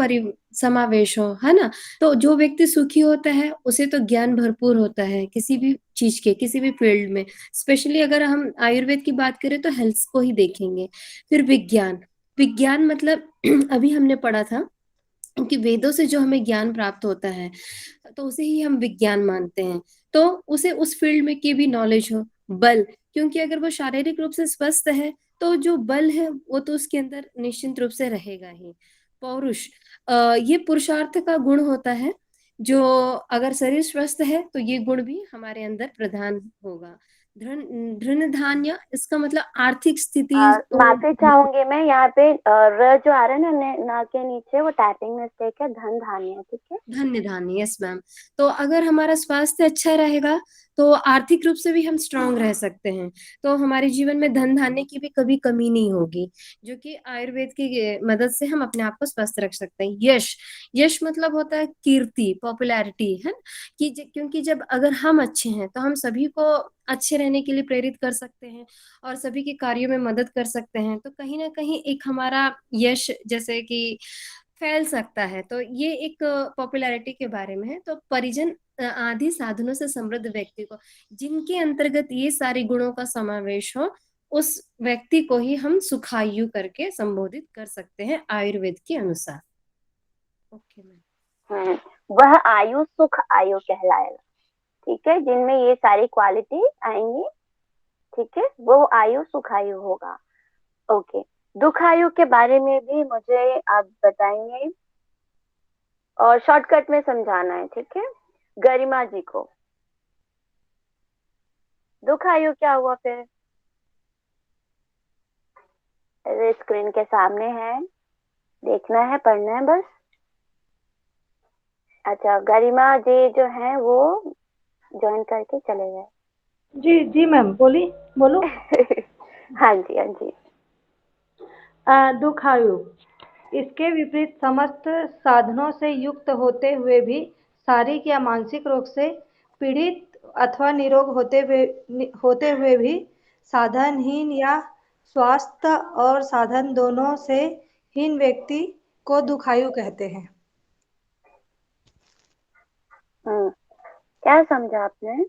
समावेश हो, है ना। तो जो व्यक्ति सुखी होता है उसे तो ज्ञान भरपूर होता है किसी भी चीज के, किसी भी फील्ड में। स्पेशली अगर हम आयुर्वेद की बात करें तो हेल्थ को ही देखेंगे। फिर विज्ञान, विज्ञान मतलब अभी हमने पढ़ा था क्योंकि वेदों से जो हमें ज्ञान प्राप्त होता है तो उसे ही हम विज्ञान मानते हैं। तो उसे उस फील्ड में की भी नॉलेज हो। बल, क्योंकि अगर वो शारीरिक रूप से स्वस्थ है तो जो बल है वो तो उसके अंदर निश्चित रूप से रहेगा ही। पौरुष, ये पुरुषार्थ का गुण होता है, जो अगर शरीर स्वस्थ है तो ये गुण भी हमारे अंदर प्रधान होगा। धृण धान्य, इसका मतलब आर्थिक स्थिति। माफी चाहूंगी मैं, यहाँ पे र जो आ रहा है ना ना के नीचे, वो टाइपिंग मिस्टेक है, धन धान्य, ठीक है। धन्य धान्य, यस मैम। तो अगर हमारा स्वास्थ्य अच्छा रहेगा तो आर्थिक रूप से भी हम स्ट्रांग रह सकते हैं, तो हमारे जीवन में धन धान्य की भी कभी कमी नहीं होगी, जो कि आयुर्वेद की मदद से हम अपने आप को स्वस्थ रख सकते हैं। यश, यश मतलब होता है कीर्ति, पॉपुलैरिटी, है ना। कि क्योंकि जब अगर हम अच्छे हैं तो हम सभी को अच्छे रहने के लिए प्रेरित कर सकते हैं और सभी के कार्यों में मदद कर सकते हैं, तो कहीं ना कहीं एक हमारा यश जैसे कि फैल सकता है। तो ये एक पॉपुलैरिटी के बारे में है। तो परिजन आदि साधनों से समृद्ध व्यक्ति को, जिनके अंतर्गत ये सारे गुणों का समावेश हो, उस व्यक्ति को ही हम सुखायु करके संबोधित कर सकते हैं आयुर्वेद के अनुसार। Okay ma'am. वह आयु सुख आयु कहलाएगा, ठीक है, जिनमें ये सारी क्वालिटी आएंगी, ठीक है, वो आयु सुखायु होगा। ओके, दुखायु के बारे में भी मुझे आप बताएंगे और शॉर्टकट में समझाना है, ठीक है, गरिमा जी को। दुखायु क्या हुआ फिर? स्क्रीन के सामने है, देखना है, पढ़ना है बस। अच्छा, गरिमा जी जो है वो ज्वाइन करके चले गए। जी जी मैम, बोलो। हाँ जी, हाँ जी। दुखायु, इसके विपरीत समस्त साधनों से युक्त होते हुए भी शारीरिक या मानसिक रोग से पीड़ित अथवा निरोग होते हुए भी साधनहीन या स्वास्थ्य और साधन दोनों से हीन व्यक्ति को दुखायु कहते हैं। क्या समझा आपने?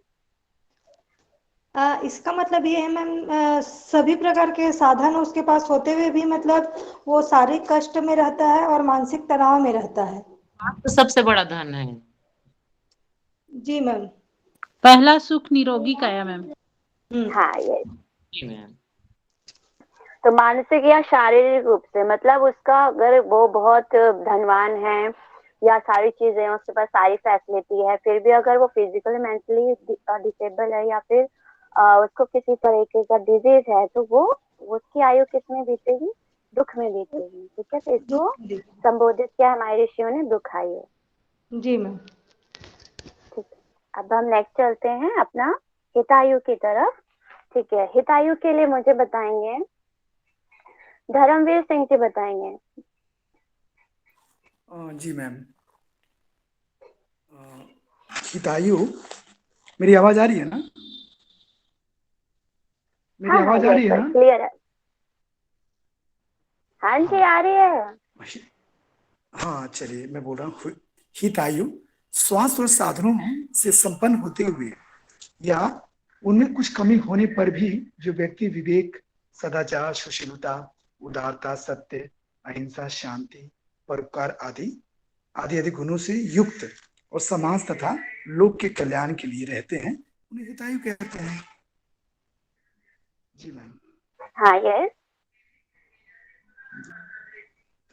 इसका मतलब ये है मैम, सभी प्रकार के साधन उसके पास होते हुए भी मतलब वो शारीरिक कष्ट में रहता है और मानसिक तनाव में रहता है। तो सबसे बड़ा धन है। जी मैम। पहला सुख निरोगी काया मैम। हाँ, ये जी मैम। तो मानसिक या शारीरिक रूप से, मतलब उसका अगर वो बहुत धनवान है या सारी चीजें उसके पास, सारी फैसिलिटी है, फिर भी अगर वो फिजिकली मेंटली डिसेबल है या फिर उसको किसी तरीके का डिजीज है, तो वो उसकी आयु किसमें बीतेगी? दुख में बीतेगी, ठीक है। तो इसको संबोधित किया हमारे ऋषियों ने दुखायु। जी मैम। ठीक है, अब हम नेक्स्ट चलते हैं अपना हितायु की तरफ, ठीक है। हितायु के लिए मुझे बताएंगे धर्मवीर सिंह जी, बताएंगे। जी मैम। हितायु, मेरी आवाज आ रही है ना? मेरी आवाज आ रही है ना? क्लियर है। हाँ जी, आ रही है। हाँ चलिए, मैं बोल रहा हूँ हितायु स्वास्थ्य और साधनों से संपन्न होते हुए या उनमें कुछ कमी होने पर भी जो व्यक्ति विवेक, सदाचार, सुशीलता, उदारता, सत्य, अहिंसा, शांति, परोपकार आदि आदि आदि गुणों से युक्त और समाज तथा लोक के कल्याण के लिए रहते हैं, उन्हें हितायु कहते हैं। जी मैम। हाँ, यस।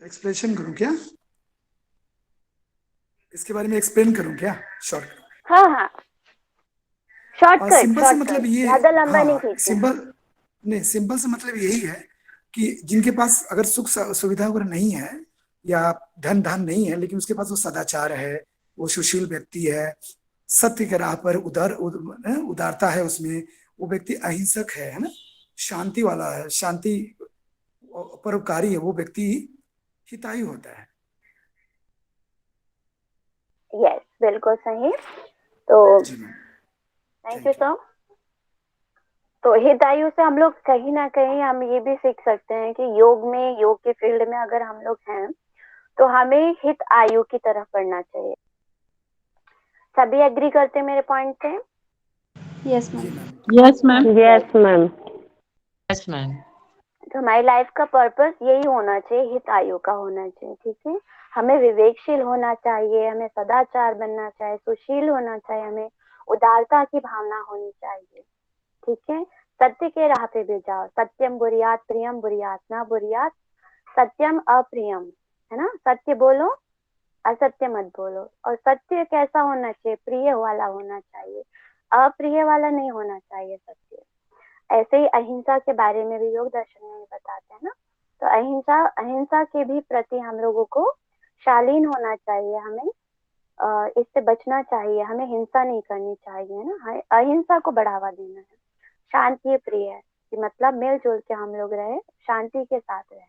एक्सप्लेनेशन करूं क्या? इसके बारे में एक्सप्लेन करूं क्या? शॉर्ट। हाँ हाँ, शॉर्टकट। सिंपल से मतलब ये, ज्यादा लंबा नहीं हाँ खींचना। सिंपल से मतलब यही है कि जिनके पास अगर सुख सुविधा वगैरह नहीं है या धन धान नहीं है, लेकिन उसके पास वो सदाचार है, वो सुशील व्यक्ति है, सत्य के राह पर उदारता है, उसमें वो व्यक्ति अहिंसक है ना, शांति वाला है, शांति परोपकारी है, वो व्यक्ति हितायु होता है। यस, बिल्कुल सही। तो थैंक यू सर। तो हितायु से हम लोग कहीं ना कहीं हम ये भी सीख सकते हैं कि योग के फील्ड में अगर हम लोग हैं तो हमें हित आयु की तरफ बढ़ना चाहिए। सभी एग्री करते हैं मेरे पॉइंट से? Yes ma'am. Yes ma'am. Yes ma'am. Yes ma'am. तो हमारी लाइफ का पर्पस यही होना चाहिए, हित आयु का होना चाहिए। ठीक है, हमें विवेकशील होना चाहिए, हमें सदाचार बनना चाहिए, सुशील होना चाहिए, हमें उदारता की भावना होनी चाहिए। ठीक है, सत्य के राह पे भी जाओ। सत्यम बुरियात प्रियम बुरियात ना बुरियात, सत्यम अप्रियम, है ना। सत्य बोलो, असत्य मत बोलो। और सत्य कैसा होना चाहिए? प्रिय वाला होना चाहिए, अप्रिय वाला नहीं होना चाहिए सत्य। ऐसे ही अहिंसा के बारे में भी योग दर्शन में बताते हैं ना। तो अहिंसा के भी प्रति हम लोगों को शालीन होना चाहिए, हमें इससे बचना चाहिए, हमें हिंसा नहीं करनी चाहिए ना, अहिंसा को बढ़ावा देना है। शांति प्रिय है कि मतलब मिलजुल के हम लोग रहे, शांति के साथ रहे।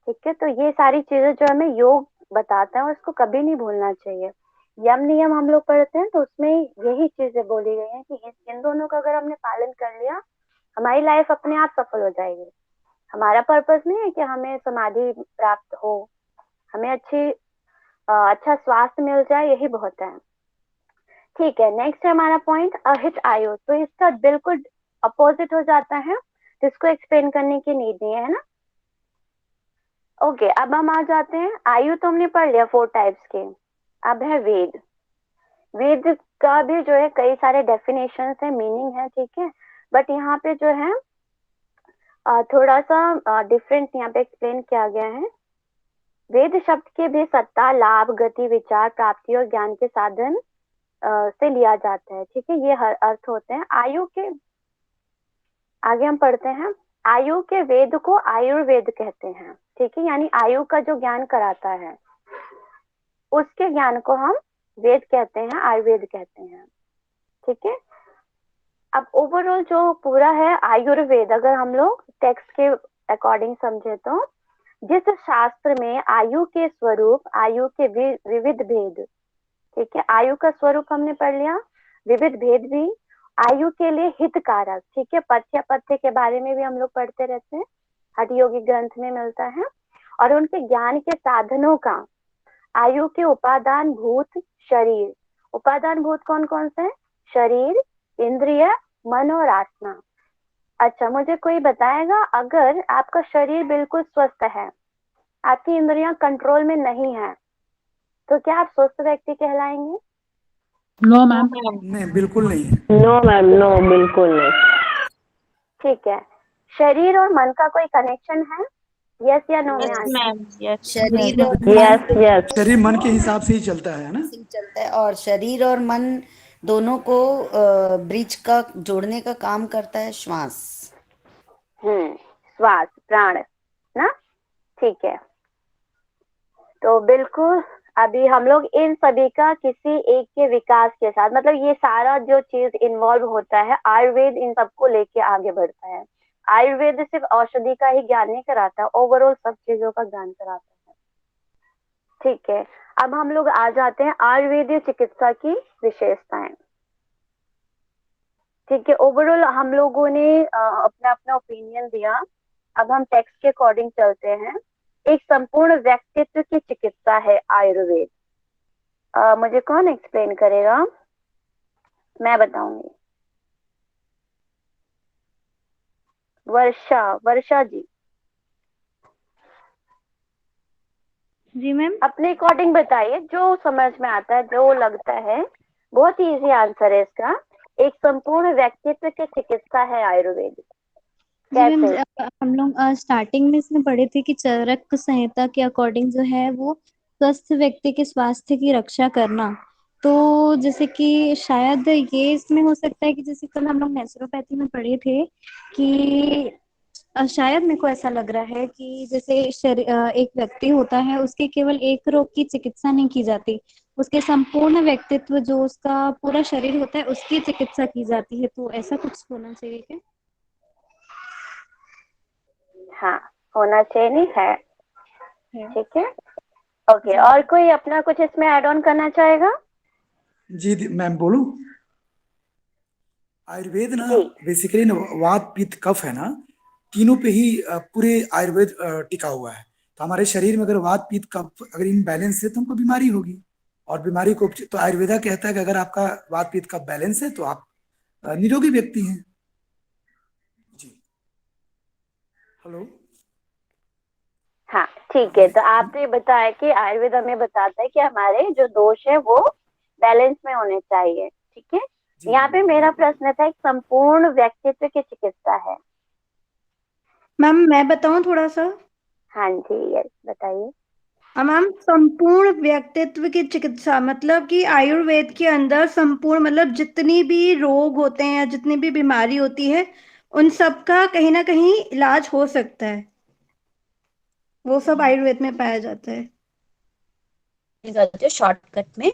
ठीक है, तो ये सारी चीजें जो हमें योग बताता है उसको कभी नहीं भूलना चाहिए। यम नियम हम लोग पढ़ते हैं तो उसमें यही चीजें बोली गई हैं कि इन दोनों का अगर हमने पालन कर लिया, हमारी लाइफ अपने आप सफल हो जाएगी। हमारा पर्पस नहीं है कि हमें समाधि प्राप्त हो, हमें अच्छा स्वास्थ्य मिल जाए, यही बहुत है। ठीक है, नेक्स्ट है हमारा पॉइंट अहित आयु। तो इसका बिल्कुल अपोजिट हो जाता है, जिसको एक्सप्लेन करने की नीड नहीं है ना। ओके, अब हम आ जाते हैं, आयु तो हमने पढ़ लिया 4 टाइप्स के। अब है वेद। वेद का भी जो है कई सारे डेफिनेशन है, मीनिंग है। ठीक है, बट यहाँ पे जो है थोड़ा सा डिफरेंट यहाँ पे एक्सप्लेन किया गया है। वेद शब्द के भी सत्ता, लाभ, गति, विचार, प्राप्ति और ज्ञान के साधन से लिया जाता है। ठीक है, ये हर अर्थ होते हैं। आयु के आगे हम पढ़ते हैं, आयु के वेद को आयुर्वेद कहते हैं। ठीक है, यानी आयु का जो ज्ञान कराता है उसके ज्ञान को हम वेद कहते हैं, आयुर्वेद कहते हैं। ठीक है, अब ओवरऑल जो पूरा है आयुर्वेद, अगर हम लोग टेक्स्ट के अकॉर्डिंग समझे तो जिस शास्त्र में आयु के स्वरूप, आयु के विविध भेद, ठीक है, आयु का स्वरूप हमने पढ़ लिया, विविध भेद भी, आयु के लिए हितकारक। ठीक है, पथ्य के बारे में भी हम लोग पढ़ते रहते हैं, हठ योगी ग्रंथ में मिलता है। और उनके ज्ञान के साधनों का, आयु के उपादान भूत शरीर, उपादान भूत कौन कौन से हैं? शरीर, इंद्रिय, मन और आत्मा। अच्छा, मुझे कोई बताएगा, अगर आपका शरीर बिल्कुल स्वस्थ है, आपकी इंद्रियां कंट्रोल में नहीं है, तो क्या आप स्वस्थ व्यक्ति कहलाएंगे? No ma'am. नहीं, बिल्कुल नहीं है। नो मैम, नो, बिल्कुल नहीं। ठीक है, शरीर और मन का कोई कनेक्शन है? यस या नो में आंसर? शरीर और यस यस। शरीर मन के हिसाब से ही चलता है ना। चलता है, और शरीर और मन दोनों को ब्रिज का जोड़ने का काम करता है श्वास। श्वास, प्राण ना। ठीक है, तो बिल्कुल अभी हम लोग इन सभी का किसी एक के विकास के साथ, मतलब ये सारा जो चीज इन्वॉल्व होता है, आयुर्वेद इन सबको लेके आगे बढ़ता है। आयुर्वेद सिर्फ औषधि का ही ज्ञान नहीं कराता, ओवरऑल सब चीजों का ज्ञान कराता है। ठीक है, अब हम लोग आ जाते हैं आयुर्वेदीय चिकित्सा की विशेषताएं। ठीक है, ओवरऑल हम लोगों ने अपना अपना ओपिनियन दिया। अब हम टेक्स्ट के अकॉर्डिंग चलते हैं। एक संपूर्ण व्यक्तित्व की चिकित्सा है आयुर्वेद। मुझे कौन एक्सप्लेन करेगा? मैं बताऊंगी। वर्षा जी। जी मैम। अपने अकॉर्डिंग बताइए, जो समझ में आता है, जो लगता है। बहुत ही इजी आंसर है इसका। एक संपूर्ण व्यक्तित्व की चिकित्सा है आयुर्वेद। जी मैम, कैसे? हम लोग स्टार्टिंग में इसमें पढ़े थे कि चरक संहिता के अकॉर्डिंग जो है वो स्वस्थ व्यक्ति के स्वास्थ्य की रक्षा करना। तो जैसे कि शायद ये इसमें हो सकता है कि जैसे कल हम लोग नेचुरोपैथी में पढ़े थे कि शायद मेरे को ऐसा लग रहा है कि जैसे एक व्यक्ति होता है, उसके केवल एक रोग की चिकित्सा नहीं की जाती, उसके संपूर्ण व्यक्तित्व जो उसका पूरा शरीर होता है उसकी चिकित्सा की जाती है। तो ऐसा कुछ होना चाहिए क्या? हाँ, होना चाहिए, नहीं है। ठीक है, ओके। जी। और कोई अपना कुछ इसमें ऐड ऑन करना चाहेगा? जी मैम बोलूं? आयुर्वेद ना जी। बेसिकली ना वात पित्त कफ है ना, तीनों पे ही पूरे आयुर्वेद टिका हुआ है। तो हमारे शरीर में अगर वात पित्त कफ अगर इनबैलेंस है तो हमको बीमारी होगी। और बीमारी को तो आयुर्वेदा कहता है कि अगर आपका वात पित्त कफ बैलेंस है तो आप निरोगी व्यक्ति हैं। जी। हेलो। हाँ, ठीक है। तो आपने बताया कि आयुर्वेद हमें बताता है कि हमारे जो दोष है वो बैलेंस में होने चाहिए। ठीक है। यहाँ पे मेरा प्रश्न था, एक संपूर्ण व्यक्तित्व की चिकित्सा है। मैम मैं बताऊं थोड़ा सा? हाँ जी, यस, बताइए। मैम, संपूर्ण व्यक्तित्व की चिकित्सा मतलब कि आयुर्वेद के अंदर संपूर्ण मतलब जितनी भी रोग होते हैं या जितनी भी बीमारी होती है उन सब का कहीं ना कहीं इलाज हो सकता है, वो सब आयुर्वेद में पाया जाता है। शॉर्टकट में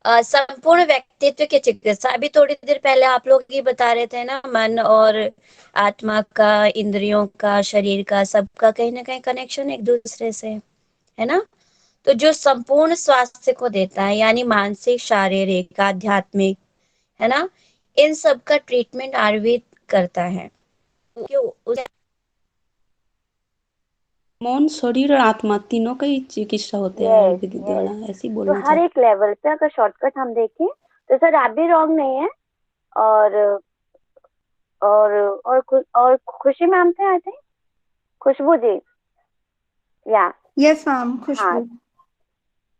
संपूर्ण व्यक्तित्व की चिकित्सा, अभी थोड़ी देर पहले आप लोग ये बता रहे थे ना, मन और आत्मा का, इंद्रियों का, शरीर का, सबका कहीं ना कहीं कनेक्शन एक दूसरे से है ना। तो जो संपूर्ण स्वास्थ्य को देता है, यानी मानसिक, शारीरिक, आध्यात्मिक, है ना, इन सब का ट्रीटमेंट आयुर्वेद करता है। मन, शरीर और आत्मा तीनों का ही चिकित्सा होते हैं यस, आयुर्वेद यस। द्वारा, ऐसे ही तो बोलना हर चाहते एक लेवल पे अगर शॉर्टकट हम देखें तो सर आप भी रॉन्ग नहीं है। और और खुशी मैम थे, आई थिंक, खुशबू जी, या यस मैम, हाँ, खुशबू।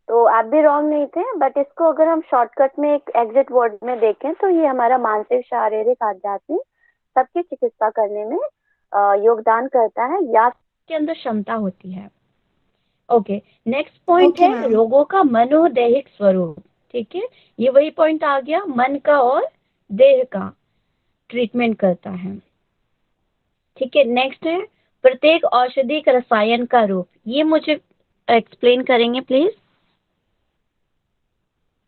तो आप भी रॉन्ग नहीं थे। बट इसको अगर हम शॉर्टकट में एक एग्जिट वर्ड में देखें तो ये हमारा मानसिक, शारीरिक, आध्यात्मिक सबकी चिकित्सा करने में योगदान करता है, या के अंदर क्षमता होती है। ओके, नेक्स्ट पॉइंट ओके है मैम। रोगों का मनोदैहिक स्वरूप। ठीक है, ये वही पॉइंट आ गया, मन का और देह का ट्रीटमेंट करता है। ठीक है, नेक्स्ट है प्रत्येक औषधि का रसायन का रूप। ये मुझे एक्सप्लेन करेंगे प्लीज?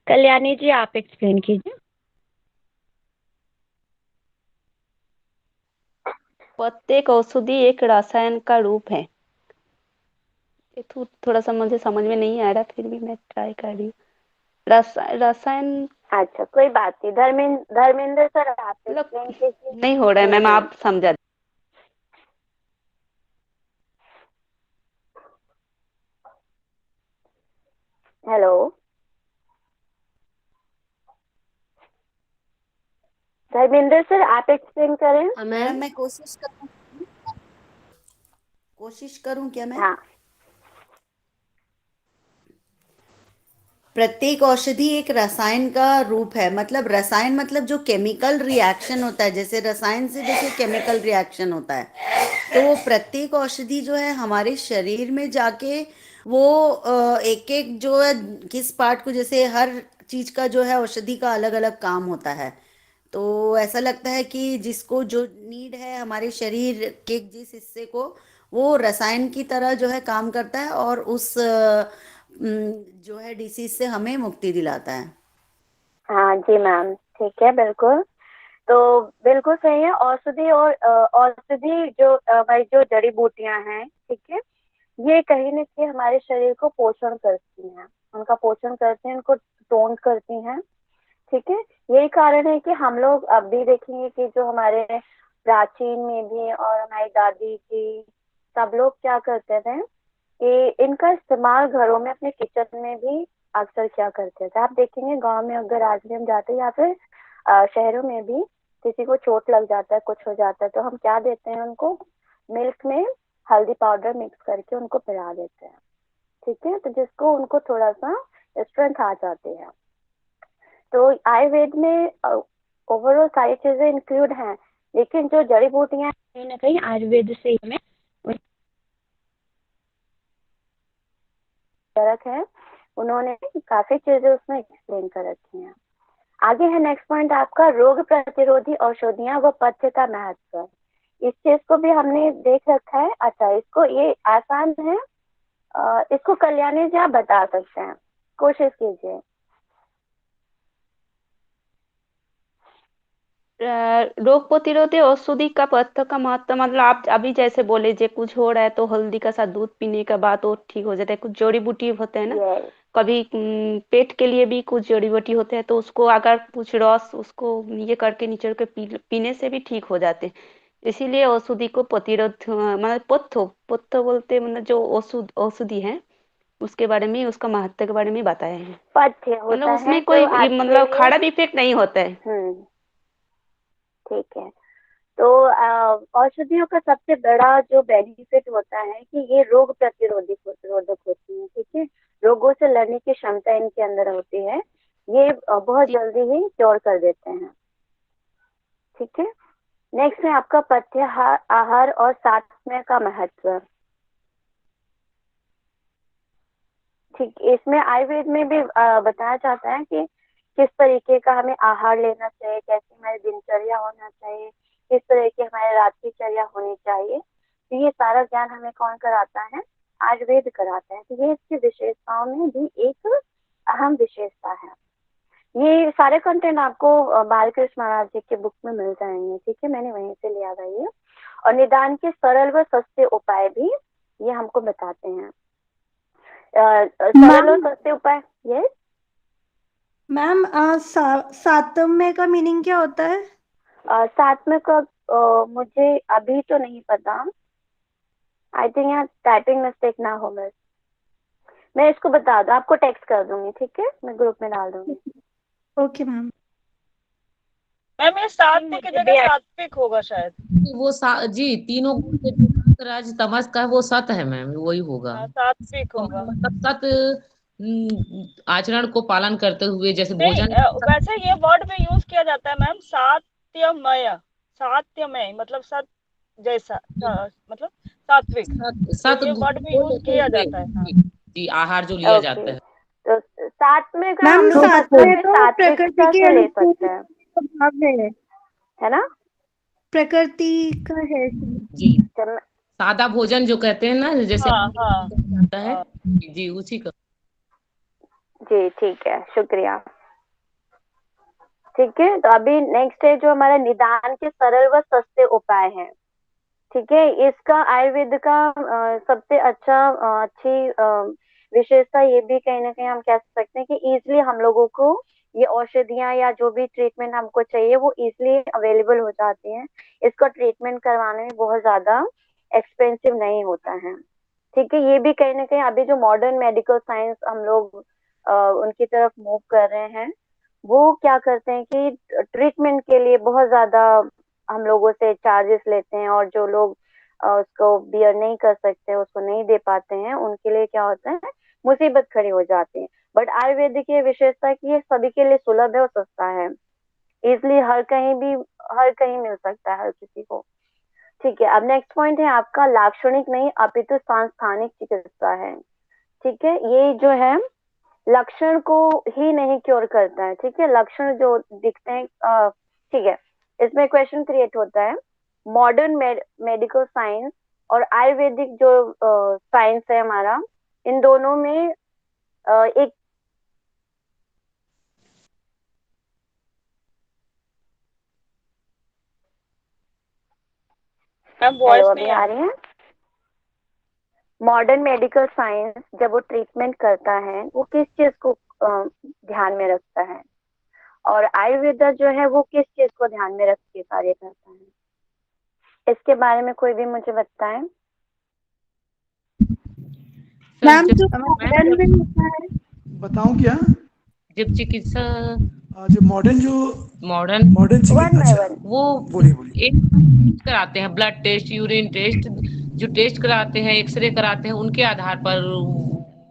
कल्याणी जी, आप एक्सप्लेन कीजिए। प्रत्येक औषधि एक रसायन का रूप है। ये थोड़ा सा मुझे समझ में नहीं आ रहा, फिर भी मैं ट्राई कर रही हूँ। रसायन अच्छा, कोई बात नहीं। धर्मेंद्र सर, आप एक्सप्लेन कीजिए। नहीं हो रहा है मैम, आप समझा। हेलो धर्मेंद्र सर, आप एक्सप्लेन करें। मैम मैं कोशिश करूं क्या मैं? हाँ। प्रत्येक औषधि एक रसायन का रूप है। मतलब रसायन मतलब जो केमिकल रिएक्शन होता है, जैसे रसायन से जैसे केमिकल रिएक्शन होता है, तो वो प्रत्येक औषधि जो है हमारे शरीर में जाके वो एक एक जो है किस पार्ट को, जैसे हर चीज का जो है औषधि का अलग अलग काम होता है। तो ऐसा लगता है कि जिसको जो नीड है हमारे शरीर के जिस हिस्से को, वो रसायन की तरह जो है काम करता है और उस जो है डिसीज से हमें मुक्ति दिलाता है। हाँ जी मैम, ठीक है, बिल्कुल। तो बिल्कुल सही है। औषधि और औषधि जो हमारी जो जड़ी बूटियां हैं, ठीक है, ये कहीं न कहीं हमारे शरीर को पोषण करती हैं, उनका पोषण करती हैं, उनको टोन करती हैं। ठीक है, यही कारण है कि हम लोग अब भी देखेंगे कि जो हमारे प्राचीन में भी और हमारी दादी जी, सब लोग क्या करते थे कि इनका इस्तेमाल घरों में, अपने किचन में भी अक्सर क्या करते थे, आप देखेंगे गांव में अगर आज भी हम जाते हैं या फिर शहरों में भी किसी को चोट लग जाता है, कुछ हो जाता है, तो हम क्या देते हैं उनको, मिल्क में हल्दी पाउडर मिक्स करके उनको पिला देते हैं, ठीक है, तो जिसको उनको थोड़ा सा स्ट्रेंथ आ जाती है। तो आयुर्वेद में ओवरऑल सारी चीजें इंक्लूड हैं, लेकिन जो जड़ी बूटियां कहीं ना कहीं आयुर्वेद से हमें फर्क है, उन्होंने काफी चीजें उसमें एक्सप्लेन कर रखी हैं। आगे है नेक्स्ट पॉइंट आपका, रोग प्रतिरोधी औषधियां व पथ्य का महत्व। इस चीज को भी हमने देख रखा है। अच्छा, इसको ये आसान है, इसको कल्याणी जी आप बता सकते हैं, कोशिश कीजिए। रोग प्रतिरोधी औषधि का पथ्य का महत्व मतलब आप अभी जैसे बोले जे कुछ हो रहा है तो हल्दी का साथ दूध पीने के बाद वो ठीक हो जाता है। कुछ जड़ी बूटी होते हैं ना, कभी पेट के लिए भी कुछ जड़ी बूटी होते हैं, तो उसको अगर कुछ रस उसको ये करके निचोड़ के पीने से भी ठीक हो जाते हैं। इसीलिए औषधि को प्रतिरोध मतलब पथ्य बोलते मतलब जो औषधि है उसके बारे में, उसका महत्व के बारे में बताया है। पथ्य मतलब होता है उसमें कोई जो आपके मतलब लिए खराब इफेक्ट नहीं होता है। ठीक है। तो औषधियों का सबसे बड़ा जो बेनिफिट होता है कि ये रोग प्रतिरोधक होती है, ठीक है, रोगों से लड़ने की क्षमता इनके अंदर होती है, ये बहुत जल्दी ही क्योर कर देते हैं, ठीक है। नेक्स्ट है आपका पथ्य आहार और सात्म्य का महत्व। ठीक, इसमें आयुर्वेद में भी बताया जाता है कि किस तरीके का हमें आहार लेना चाहिए, कैसी हमारी दिनचर्या होना चाहिए, किस तरह की हमारी रात की चर्या होनी चाहिए। तो ये सारा ज्ञान हमें कौन कराता है, आयुर्वेद कराता है। तो ये इसकी विशेषताओं में भी एक अहम विशेषता है। ये सारे कंटेंट आपको बालकृष्ण महाराज जी के बुक में मिल जाएंगे, ठीक है, मैंने वहीं से लिया था ये। और निदान के सरल व सस्ते उपाय भी ये हमको बताते हैं। सरल और सस्ते उपाय। यस मैम, सातम्य का मीनिंग क्या होता है? सातम्य का मुझे अभी तो नहीं पता, आई थिंक यहाँ टाइपिंग मिस्टेक ना हो, बस मैं इसको बता दूं, आपको टेक्स्ट कर दूंगी, ठीक है, मैं ग्रुप में डाल दूंगी। Okay ma'am. मैम ये सात्विक की जगह सात्विक होगा शायद। वो जी तीनों गुण के जो सत राज तमस का है वो सत है मैम, वही होगा। सात्विक होगा मतलब सत आचरण को पालन करते हुए, जैसे नहीं, भोजन वैसे ये वर्ड में यूज किया जाता है मैम, सात्यमय। सात्यमय मतलब सत जैसा, मतलब सात्विक, तो ये वर्ड में यूज किया जाता है। जी आहार जो लिया जाता है। तो सात्विक का मैम, हम लोग सात्विक तो सात्विकता प्रकृति के से ले अनुकूल सकते हैं, स्वभाव है ना, प्रकृति का है। जी सादा भोजन जो कहते हैं ना, जैसे जाता है जी उसी का। जी ठीक है, शुक्रिया। ठीक है, तो अभी नेक्स्ट है जो हमारा निदान के सरल व सस्ते उपाय हैं, ठीक है। इसका आयुर्वेद का सबसे अच्छी विशेषता ये भी कहीं ना कहीं हम कह सकते हैं कि इजिली हम लोगों को ये औषधियां या जो भी ट्रीटमेंट हमको चाहिए वो इजिली अवेलेबल हो जाती हैं। इसका ट्रीटमेंट करवाने में बहुत ज्यादा एक्सपेंसिव नहीं होता है, ठीक है। ये भी कहीं ना कहीं अभी जो मॉडर्न मेडिकल साइंस हम लोग उनकी तरफ मूव कर रहे हैं, वो क्या करते हैं कि ट्रीटमेंट के लिए बहुत ज्यादा हम लोगों से चार्जेस लेते हैं, और जो लोग उसको बियर नहीं कर सकते, उसको नहीं दे पाते हैं, उनके लिए क्या होता है, मुसीबत खड़ी हो जाती है। बट आयुर्वेद की विशेषता है कि ये सभी के लिए सुलभ है और सस्ता है, इसलिए हर कहीं मिल सकता है हर किसी को, ठीक है। अब नेक्स्ट पॉइंट है आपका लाक्षणिक नहीं अपितु सांस्थानिक चिकित्सा है, ठीक है। ये जो है लक्षण को ही नहीं क्योर करता है, ठीक है, लक्षण जो दिखते हैं, ठीक है। इसमें क्वेश्चन क्रिएट होता है, मॉडर्न मेडिकल साइंस और आयुर्वेदिक जो साइंस है हमारा, इन दोनों में एक अभी आ रही है। मॉडर्न मेडिकल साइंस जब वो ट्रीटमेंट करता है वो किस चीज को ध्यान में रखता है, और आयुर्वेदा जो है वो किस चीज को ध्यान में रख के कार्य करता है, इसके बारे में कोई भी मुझे बताए। मैम, जो मॉडर्न में होता है बताऊं क्या? जब चिकित्सा जो मॉडर्न मॉडर्न अच्छा वो बोलिए एक टेस्ट कराते हैं, ब्लड टेस्ट, यूरिन टेस्ट, जो टेस्ट कराते हैं, एक्सरे कराते हैं, उनके आधार पर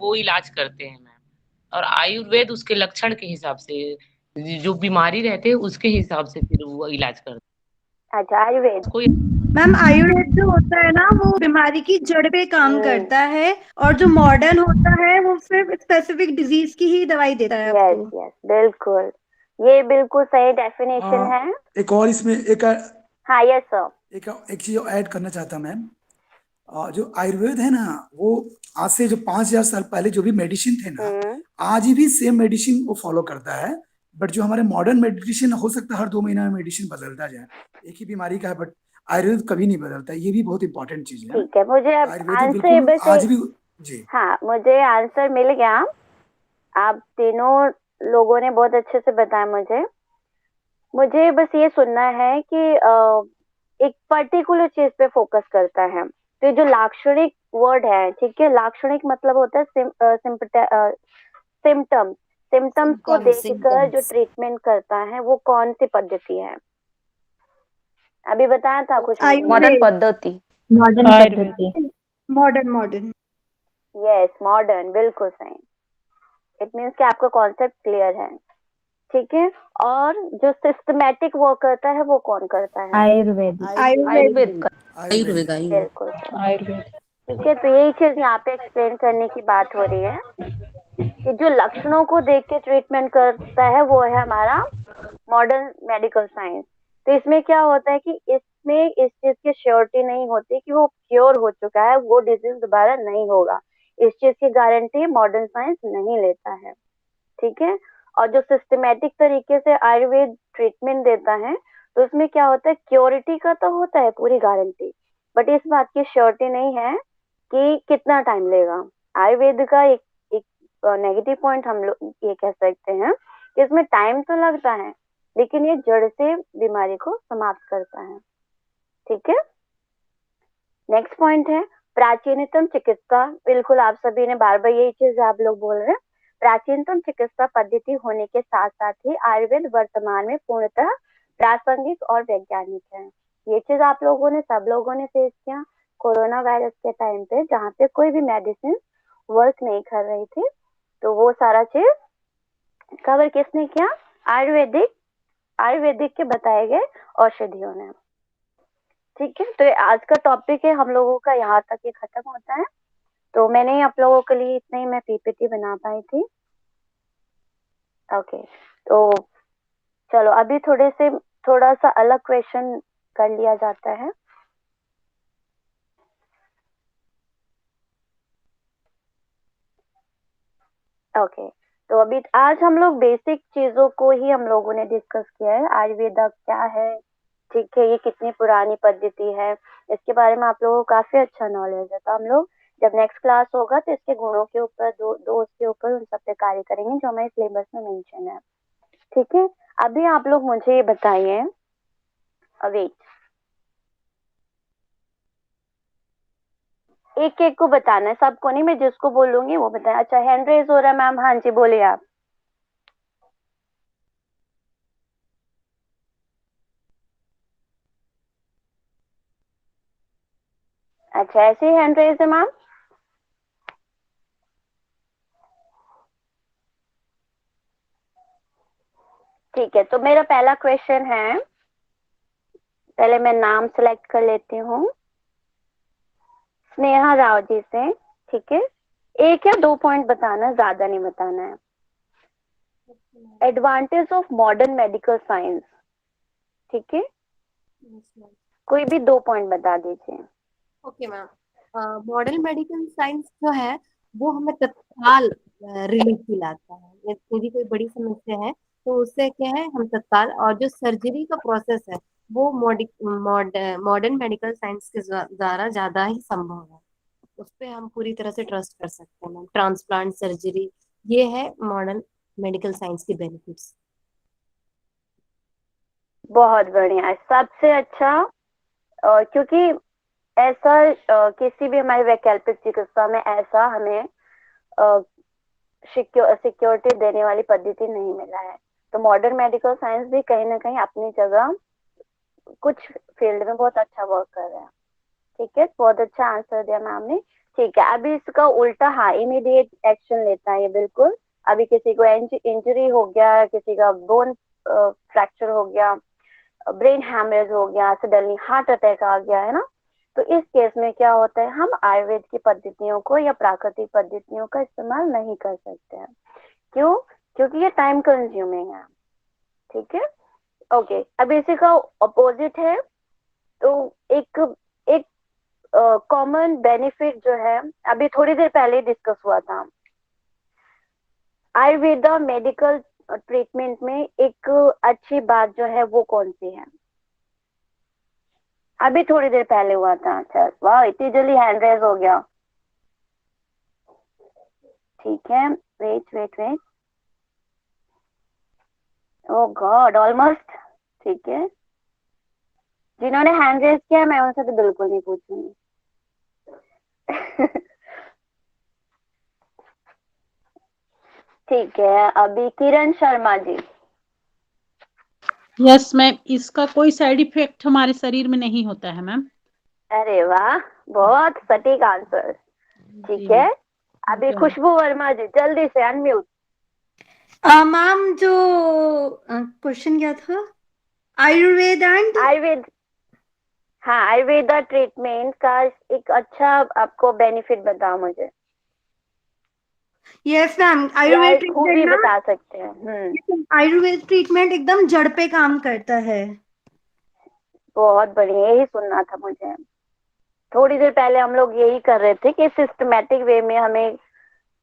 वो इलाज करते हैं मैम। और आयुर्वेद उसके लक्षण के हिसाब से, जो बीमारी रहते हैं उसके हिसाब से फिर वो इलाज करते हैं। अच्छा, आयुर्वेद कोई मैम आयुर्वेद जो होता है ना वो बीमारी की जड़ पे काम करता है, और जो मॉडर्न होता है वो सिर्फ स्पेसिफिक डिजीज की ही दवाई देता है आपको। यस बिल्कुल, ये बिल्कुल सही डेफिनेशन है। एक और इसमें हाँ यस सर। एक चीज ऐड करना चाहता हूं मैम। जो आयुर्वेद है ना, वो आज से जो 5000 साल पहले जो भी मेडिसिन थे ना, आज भी सेम मेडिसिन वो फॉलो करता है। बट जो हमारे मॉडर्न मेडिसिन, हो सकता है हर 2 महीना में मेडिसिन बदलता जाए, एक ही बीमारी का है, बट आयुर्वेद कभी नहीं बदलता। ये भी बहुत इंपॉर्टेंट चीज है। ठीक है, मुझे अब आयुर्वेदिक आंसर बिल्कुल आज भी जी। हाँ, मुझे आंसर मिल गया। आप तीनों लोगों ने बहुत अच्छे से बताया मुझे बस ये सुनना है कि एक पर्टिकुलर चीज पे फोकस करता है। तो ये जो लाक्षणिक वर्ड है, ठीक है, लाक्षणिक मतलब होता है सिम्टम्स को देखकर जो ट्रीटमेंट करता है वो कौन सी पद्धति है? अभी बताया था कुछ मॉडर्न पद्धति। मॉडर्न यस, मॉडर्न, बिल्कुल सही। इट मीन्स कि आपका कॉन्सेप्ट क्लियर है, ठीक है। और जो सिस्टमैटिक वर्क करता है वो कौन करता है? आयुर्वेद बिल्कुल आयुर्वेद। ठीक है, तो यही चीज यहाँ पे एक्सप्लेन करने की बात हो रही है कि जो लक्षणों को देख के ट्रीटमेंट करता है वो है हमारा मॉडर्न मेडिकल साइंस। तो इसमें क्या होता है कि इसमें इस चीज की श्योरिटी नहीं होती कि वो क्योर हो चुका है, वो डिजीज दोबारा नहीं होगा। इस चीज की गारंटी मॉडर्न साइंस नहीं लेता है, ठीक है। और जो सिस्टमेटिक तरीके से आयुर्वेद ट्रीटमेंट देता है, तो उसमें क्या होता है, क्योरिटी का तो होता है पूरी गारंटी, बट इस बात की श्योरिटी नहीं है कि कितना टाइम लेगा। आयुर्वेद का एक नेगेटिव पॉइंट हम लोग ये कह सकते हैं कि इसमें टाइम तो लगता है, लेकिन ये जड़ से बीमारी को समाप्त करता है, ठीक है। नेक्स्ट पॉइंट है प्राचीनतम चिकित्सा। बिल्कुल आप सभी ने बार बार यही चीज आप लोग बोल रहे हैं। प्राचीनतम चिकित्सा पद्धति होने के साथ साथ ही आयुर्वेद वर्तमान में पूर्णतः प्रासंगिक और वैज्ञानिक है। ये चीज आप लोगों ने, सब लोगों ने फेस किया कोरोना वायरस के टाइम पे, जहाँ पे कोई भी मेडिसिन वर्क नहीं कर रही थी, तो वो सारा चीज कवर किसने किया? आयुर्वेदिक के बताए गए औषधियों ने, ठीक है। तो आज का टॉपिक है हम लोगों का, यहाँ तक ये खत्म होता है। तो मैंने आप लोगों के लिए इतना ही मैं पीपीटी बना पाई थी। ओके, तो चलो अभी थोड़ा सा अलग क्वेश्चन कर लिया जाता है। ओके, तो अभी आज हम लोग बेसिक चीजों को ही हम लोगों ने डिस्कस किया है। आयुर्वेदा क्या है, ठीक है, ये कितनी पुरानी पद्धति है, इसके बारे में आप लोगों को काफी अच्छा नॉलेज है। तो हम लोग जब नेक्स्ट क्लास होगा तो इसके गुणों के ऊपर, दो उसके ऊपर उन सब पे कार्य करेंगे जो हमारे सिलेबस में मेंशन है, ठीक है। अभी आप लोग मुझे ये बताइए, वेट, एक एक को बताना है, सबको नहीं, मैं जिसको बोलूंगी वो बताए। अच्छा, हैंड रेज हो रहा है मैम, हाँ जी बोलिए आप। अच्छा, ऐसे ही हैंड रेज है मैम। ठीक है, तो मेरा पहला क्वेश्चन है, पहले मैं नाम सेलेक्ट कर लेती हूँ, स्नेहा राव जी से, ठीक है। 1 या 2 पॉइंट बताना, ज्यादा नहीं बताना है। Advantage of modern medical science, ठीक है, कोई भी 2 पॉइंट बता दीजिए। Okay ma'am, modern medical science जो है वो हमें तत्काल रिलीफ दिलाता है। यदि कोई बड़ी समस्या है तो उससे क्या है, हम तत्काल, और जो सर्जरी का प्रोसेस है वो मॉडर्न मेडिकल साइंस के द्वारा ज्यादा ही संभव है। उस पे हम पूरी तरह से ट्रस्ट कर सकते हैं मैम। ट्रांसप्लांट सर्जरी, ये है मॉडर्न मेडिकल साइंस के बेनिफिट्स। बहुत बढ़िया, सबसे अच्छा। क्योंकि ऐसा किसी भी हमारी वैकल्पिक चिकित्सा में ऐसा हमें सिक्योरिटी देने वाली पद्धति नहीं मिला है। तो मॉडर्न मेडिकल साइंस भी कहीं ना कहीं अपनी जगह कुछ फील्ड में बहुत अच्छा वर्क कर रहा है। ठीक है, बहुत अच्छा आंसर दिया मैम ने। ठीक है, अभी इसका उल्टा, हाँ, इमीडिएट एक्शन लेता है ये बिल्कुल। अभी किसी को इंजरी हो गया, किसी का बोन फ्रैक्चर हो गया, ब्रेन हैमरेज हो गया, सडनली हार्ट अटैक आ गया, है ना, तो इस केस में क्या होता है, हम आयुर्वेद की पद्धतियों को या प्राकृतिक पद्धतियों का इस्तेमाल नहीं कर सकते हैं। क्यों? क्योंकि ये टाइम कंज्यूमिंग है। ठीक है, ओके। अब इसी का अपोजिट है, तो एक कॉमन बेनिफिट जो है, अभी थोड़ी देर पहले डिस्कस हुआ था, आयुर्वेदा मेडिकल ट्रीटमेंट में एक अच्छी बात जो है वो कौन सी है? अभी थोड़ी देर पहले हुआ था। अच्छा, वाह, इतनी जल्दी हैंड रेज हो गया। ठीक है, वेट, ओह गॉड, ऑलमोस्ट। ठीक है, जिन्होंने हैंड रेज किया मैं उनसे तो बिल्कुल नहीं पूछूंगी। ठीक है, अभी किरण शर्मा जी। यस मैम, इसका कोई साइड इफेक्ट हमारे शरीर में नहीं होता है मैम। अरे वाह, बहुत सटीक आंसर। ठीक है, अभी खुशबू वर्मा जी, जल्दी से अनम्यूट। मैम, जो क्वेश्चन क्या था? आयुर्वेद, हाँ, आयुर्वेदा ट्रीटमेंट का एक अच्छा आपको बेनिफिट बताओ मुझे। यस मैम, या आयुर्वेद एक खूबी ट्रीटमेंट बता सकते हैं। आयुर्वेद ट्रीटमेंट एकदम जड़ पे काम करता है। बहुत बढ़िया, यही सुनना था मुझे। थोड़ी देर पहले हम लोग यही कर रहे थे कि सिस्टमैटिक वे में हमें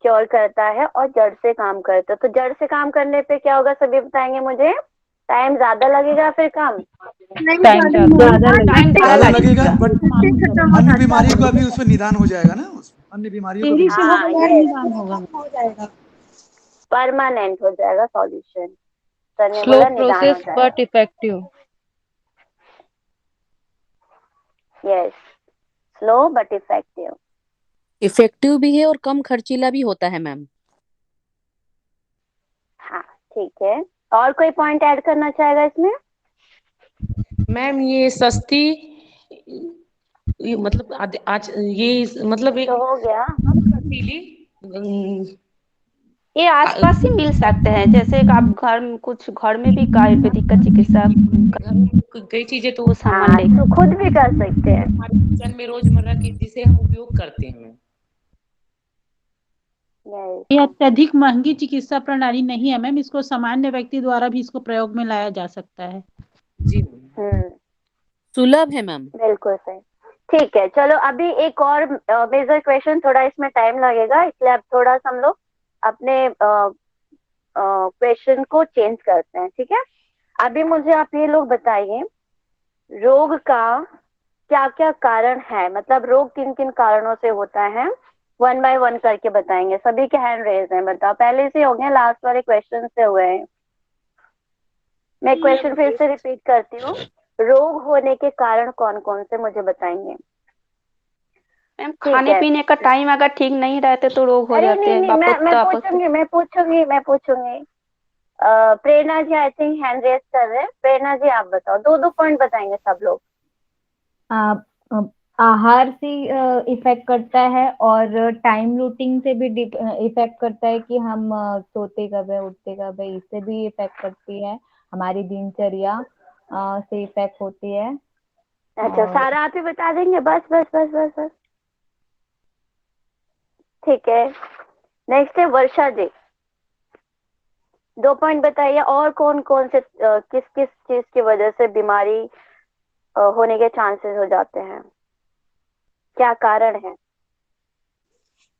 क्योर करता है और जड़ से काम करता है। तो जड़ से काम करने पे क्या होगा, सभी बताएंगे मुझे? टाइम ज्यादा लगेगा फिर कम? टाइम ज्यादा लगेगा, बट अन्य बीमारियों का भी उसमें निदान हो जाएगा ना, अन्य बीमारियों का भी निदान होगा। परमानेंट हो जाएगा सॉल्यूशन। सर ने स्लो बोला निदान हो प्रोसेस जाएगा। But effective. Yes, slow but effective. Effective भी है और कम खर्चीला भी होता है मैम। हाँ, ठीक है। और कोई पॉइंट ऐड करना चाहेगा इसमें? मैम ये सस्ती, ये मतलब आज ये मतलब एक तो हो गया, ये आसपास ही मिल सकते हैं, जैसे कि आप घर में भी आयुर्वेदिक का चिकित्सा कई चीजें तो वो सामान हाँ, लेके तो खुद भी कर सकते हैं। हमारे किचन में रोजमर्रा की जिसे हम उपयोग करते हैं। ये अत्यधिक महंगी चिकित्सा प्रणाली नहीं है मैम, इसको सामान्य व्यक्ति द्वारा भी इसको प्रयोग में लाया जा सकता है। जी, सुलभ है मैम। बिल्कुल सही। ठीक है, चलो अभी एक और मेजर क्वेश्चन, थोड़ा इसमें टाइम लगेगा, इसलिए अब थोड़ा सा हम लोग अपने क्वेश्चन को चेंज करते हैं। ठीक है, अभी मुझे आप ये लोग बताइए, रोग का क्या क्या कारण है, मतलब रोग किन किन कारणों से होता है, 1 बाय 1 करके बताएंगे। सभी के हैंड रेज हैं, बताओ। पहले से हो गए, लास्ट वाले क्वेश्चन से हुए हैं। मैं क्वेश्चन फिर से रिपीट करती हूँ, रोग होने के कारण कौन कौन से मुझे बताएंगे। मैम, खाने पीने का टाइम अगर ठीक नहीं रहते तो रोग हो जाते हैं। मैं पूछूंगी। प्रेरणा जी आई थिंक हैंड रेज कर रहे हैं। प्रेरणा जी आप बताओ, 2 पॉइंट बताएंगे सब लोग। आहार से इफेक्ट करता है और टाइम रूटीन से भी इफेक्ट करता है कि हम सोते कब है, उठते कब है, इससे भी इफेक्ट करती है। हमारी दिनचर्या से इफेक्ट होती है। अच्छा, सारा आप ही बता देंगे? बस बस बस बस बस, ठीक है। नेक्स्ट है वर्षा जी, 2 पॉइंट बताइए। और कौन कौन से किस किस चीज की वजह से बीमारी होने के चांसेस हो जाते हैं, क्या कारण है?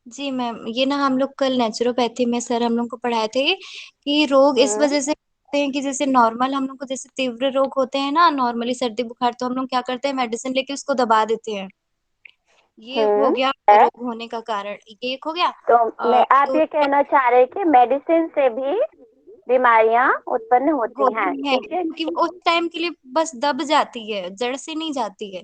जी मैम, ये ना हम लोग कल नेचुरोपैथी में सर हम लोग को पढ़ाए थे कि रोग इस वजह से होते हैं कि जैसे नॉर्मल हम लोग को जैसे तीव्र रोग होते हैं ना, नॉर्मली सर्दी बुखार, तो हम लोग क्या करते हैं, मेडिसिन लेके उसको दबा देते हैं। ये हो गया रोग होने का कारण, ये एक हो गया। तो मैं आप ये कहना चाह रहे हैं कि मेडिसिन से भी बीमारियां उत्पन्न होती हैं, ठीक है? क्योंकि उस टाइम के लिए बस दब जाती है, जड़ से नहीं जाती है।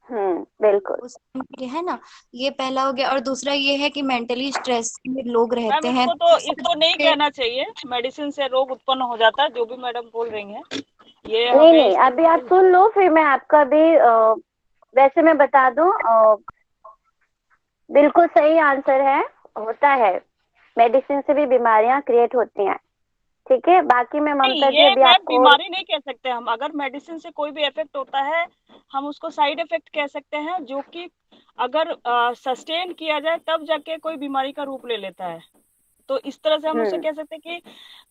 बिल्कुल। उस ये है ना, ये पहला हो गया। और दूसरा ये है कि मेंटली स्ट्रेस में लोग मैम रहते हैं, इसको नहीं कहना चाहिए मेडिसिन से रोग उत्पन्न हो जाता है, जो भी मैडम बोल रही हैं ये नहीं हमें नहीं, अभी आप सुन लो, फिर मैं आपका भी वैसे मैं बता दूं, बिल्कुल सही आंसर है, होता है, मेडिसिन से भी बीमारियां क्रिएट होती हैं। ठीक है, बाकी मैं नहीं, ममता जी ये अभी मैम आपको बीमारी नहीं कह सकते हम। अगर मेडिसिन से कोई भी इफेक्ट होता है हम उसको साइड इफेक्ट कह सकते हैं, जो कि अगर सस्टेन किया जाए तब जाके कोई बीमारी का रूप ले लेता है। तो इस तरह से हम उसे कह सकते हैं कि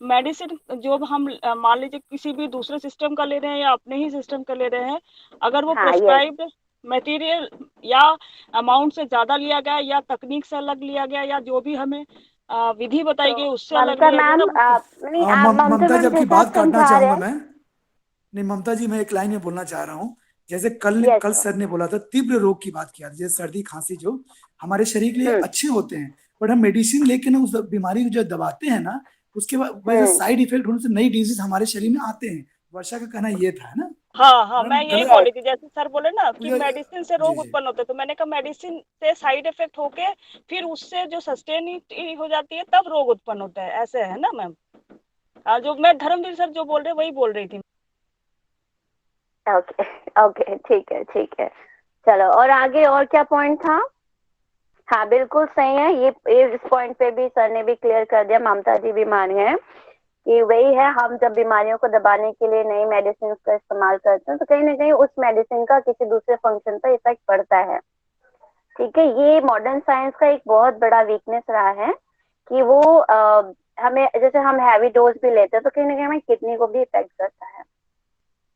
मेडिसिन जो हम मान लीजिए किसी भी दूसरे सिस्टम का ले रहे हैं या अपने ही सिस्टम का ले रहे हैं, अगर वो हाँ, प्रिस्क्राइब्ड मटेरियल या अमाउंट से ज्यादा लिया गया या तकनीक से अलग लिया गया या जो भी हमें विधि बताई गई उससे अलग ममता लिया गया मैम, तब आप नहीं, आप ममता ममता जी मैम आपकी जैसे आप बात काटना समझा रहे चाहूंगा हैं। मैं। नहीं ममता जी, मैं एक लाइन में बोलना चाह रहा हूँ। जैसे कल Yes, कल sir. सर ने बोला था तीव्र रोग की बात किया, जैसे सर्दी खांसी जो हमारे शरीर के लिए अच्छे होते हैं, बट हम मेडिसिन लेके ना उस बीमारी को जो दबाते हैं ना, उसके वजह से साइड इफेक्ट होने से नई डिजीज हमारे शरीर में आते हैं। वर्षा का कहना ये था, है ना? हाँ, मैं मैडम यही गलत बोल रही थी, जैसे सर बोले ना कि क्योंकि मेडिसिन से जी रोग जी उत्पन्न होते हैं, तो मैंने कहा मेडिसिन से साइड इफेक्ट होके फिर उससे जो सस्टेनिटी हो जाती है तब रोग उत्पन्न होता है, ऐसे है ना मैम? जो मैं धर्मवीर सर जो बोल रहे वही बोल रही थी। ओके ओके, ठीक है ठीक है, चलो और आगे और क्या पॉइंट था? हाँ बिल्कुल सही है, ये इस पॉइंट पे भी सर ने भी क्लियर कर दिया, ममता जी बीमारी है कि वही है, हम जब बीमारियों को दबाने के लिए नई मेडिसिन का इस्तेमाल करते हैं तो कहीं ना कहीं उस मेडिसिन का किसी दूसरे फंक्शन पर इफेक्ट पड़ता है। ठीक है, ये मॉडर्न साइंस का एक बहुत बड़ा वीकनेस रहा है कि वो हमें, जैसे हम हैवी डोज भी लेते हैं तो कहीं ना कहीं हमें किडनी को भी इफेक्ट करता है।